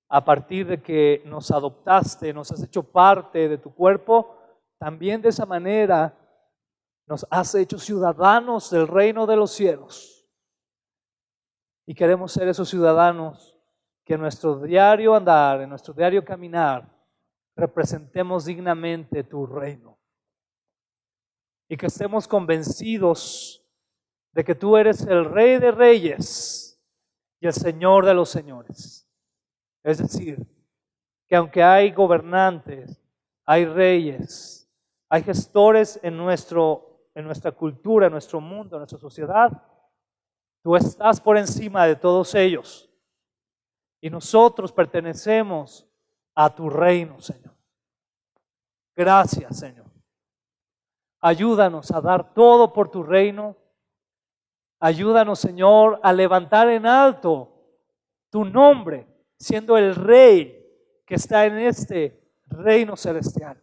a partir de que nos adoptaste, nos has hecho parte de tu cuerpo, también de esa manera nos has hecho ciudadanos del reino de los cielos. Y queremos ser esos ciudadanos que en nuestro diario andar, en nuestro diario caminar, representemos dignamente tu reino. Y que estemos convencidos de que tú eres el Rey de Reyes y el Señor de los señores. Es decir, que aunque hay gobernantes, hay reyes, hay gestores en nuestra cultura, en nuestro mundo, en nuestra sociedad, tú estás por encima de todos ellos. Y nosotros pertenecemos a tu reino, Señor. Gracias, Señor. Ayúdanos a dar todo por tu reino. Ayúdanos, Señor, a levantar en alto tu nombre, siendo el Rey que está en este reino celestial.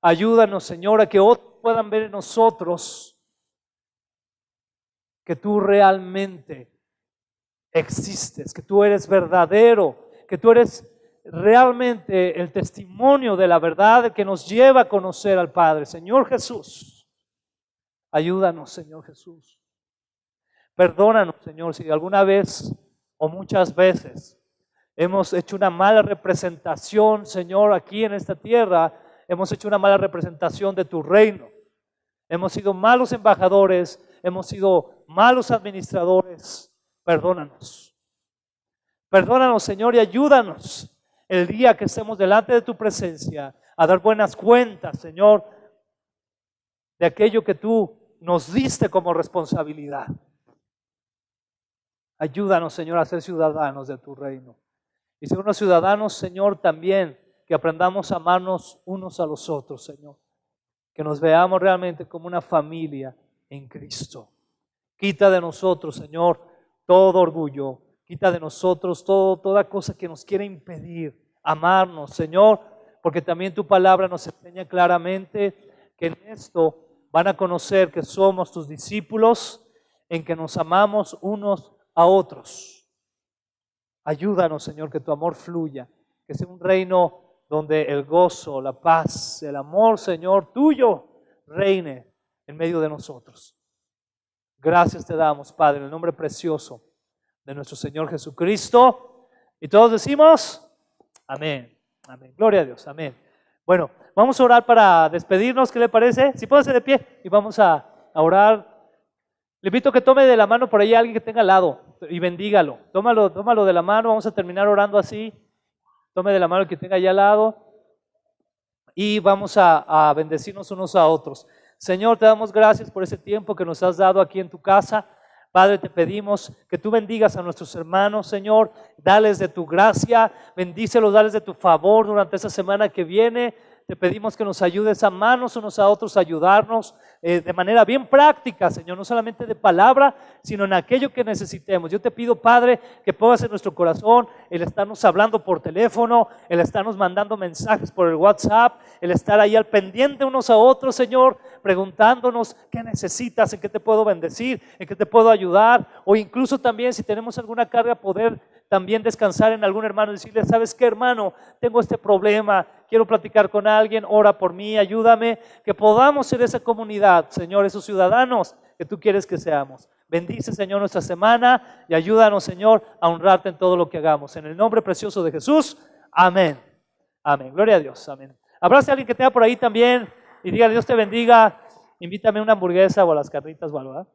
Ayúdanos, Señor, a que otros puedan ver en nosotros que tú realmente existes, que tú eres verdadero, que tú eres realmente el testimonio de la verdad que nos lleva a conocer al Padre. Señor Jesús, ayúdanos, Señor Jesús. Perdónanos, Señor, si alguna vez o muchas veces Hemos hecho una mala representación, Señor, aquí en esta tierra. Hemos hecho una mala representación de tu reino. Hemos sido malos embajadores, hemos sido malos administradores. Perdónanos. Perdónanos, Señor, y ayúdanos el día que estemos delante de tu presencia a dar buenas cuentas, Señor, de aquello que tú nos diste como responsabilidad. Ayúdanos, Señor, a ser ciudadanos de tu reino. Y ser unos ciudadanos, Señor, también que aprendamos a amarnos unos a los otros, Señor. Que nos veamos realmente como una familia en Cristo. Quita de nosotros, Señor, todo orgullo. Quita de nosotros toda cosa que nos quiera impedir amarnos, Señor, porque también tu palabra nos enseña claramente que en esto van a conocer que somos tus discípulos, en que nos amamos unos a otros. Ayúdanos, Señor, que tu amor fluya, que sea un reino donde el gozo, la paz, el amor, Señor, tuyo reine en medio de nosotros. Gracias te damos, Padre, en el nombre precioso de nuestro Señor Jesucristo. Y todos decimos, amén, amén. Gloria a Dios, amén. Bueno, vamos a orar para despedirnos, ¿qué le parece? Si puede ser de pie y vamos a orar. Le invito a que tome de la mano por ahí a alguien que tenga al lado y bendígalo. Tómalo de la mano, vamos a terminar orando así. Tome de la mano el que tenga allá al lado y vamos a bendecirnos unos a otros. Señor, te damos gracias por ese tiempo que nos has dado aquí en tu casa. Padre, te pedimos que tú bendigas a nuestros hermanos, Señor. Dales de tu gracia, bendícelos, dales de tu favor durante esa semana que viene. Te pedimos que nos ayudes a amarnos unos a otros, a ayudarnos de manera bien práctica, Señor, no solamente de palabra, sino en aquello que necesitemos. Yo te pido, Padre, que pongas en nuestro corazón el estarnos hablando por teléfono, el estarnos mandando mensajes por el WhatsApp, el estar ahí al pendiente unos a otros, Señor, preguntándonos qué necesitas, en qué te puedo bendecir, en qué te puedo ayudar, o incluso también si tenemos alguna carga, poder también descansar en algún hermano y decirle, ¿sabes qué, hermano? Tengo este problema, quiero platicar con alguien, ora por mí, ayúdame, que podamos ser esa comunidad, Señor, esos ciudadanos que tú quieres que seamos. Bendice, Señor, nuestra semana y ayúdanos, Señor, a honrarte en todo lo que hagamos. En el nombre precioso de Jesús, amén. Amén, gloria a Dios, amén. Abrace a alguien que tenga por ahí también y dígale, Dios te bendiga, invítame una hamburguesa o a las carnitas o algo, ¿verdad?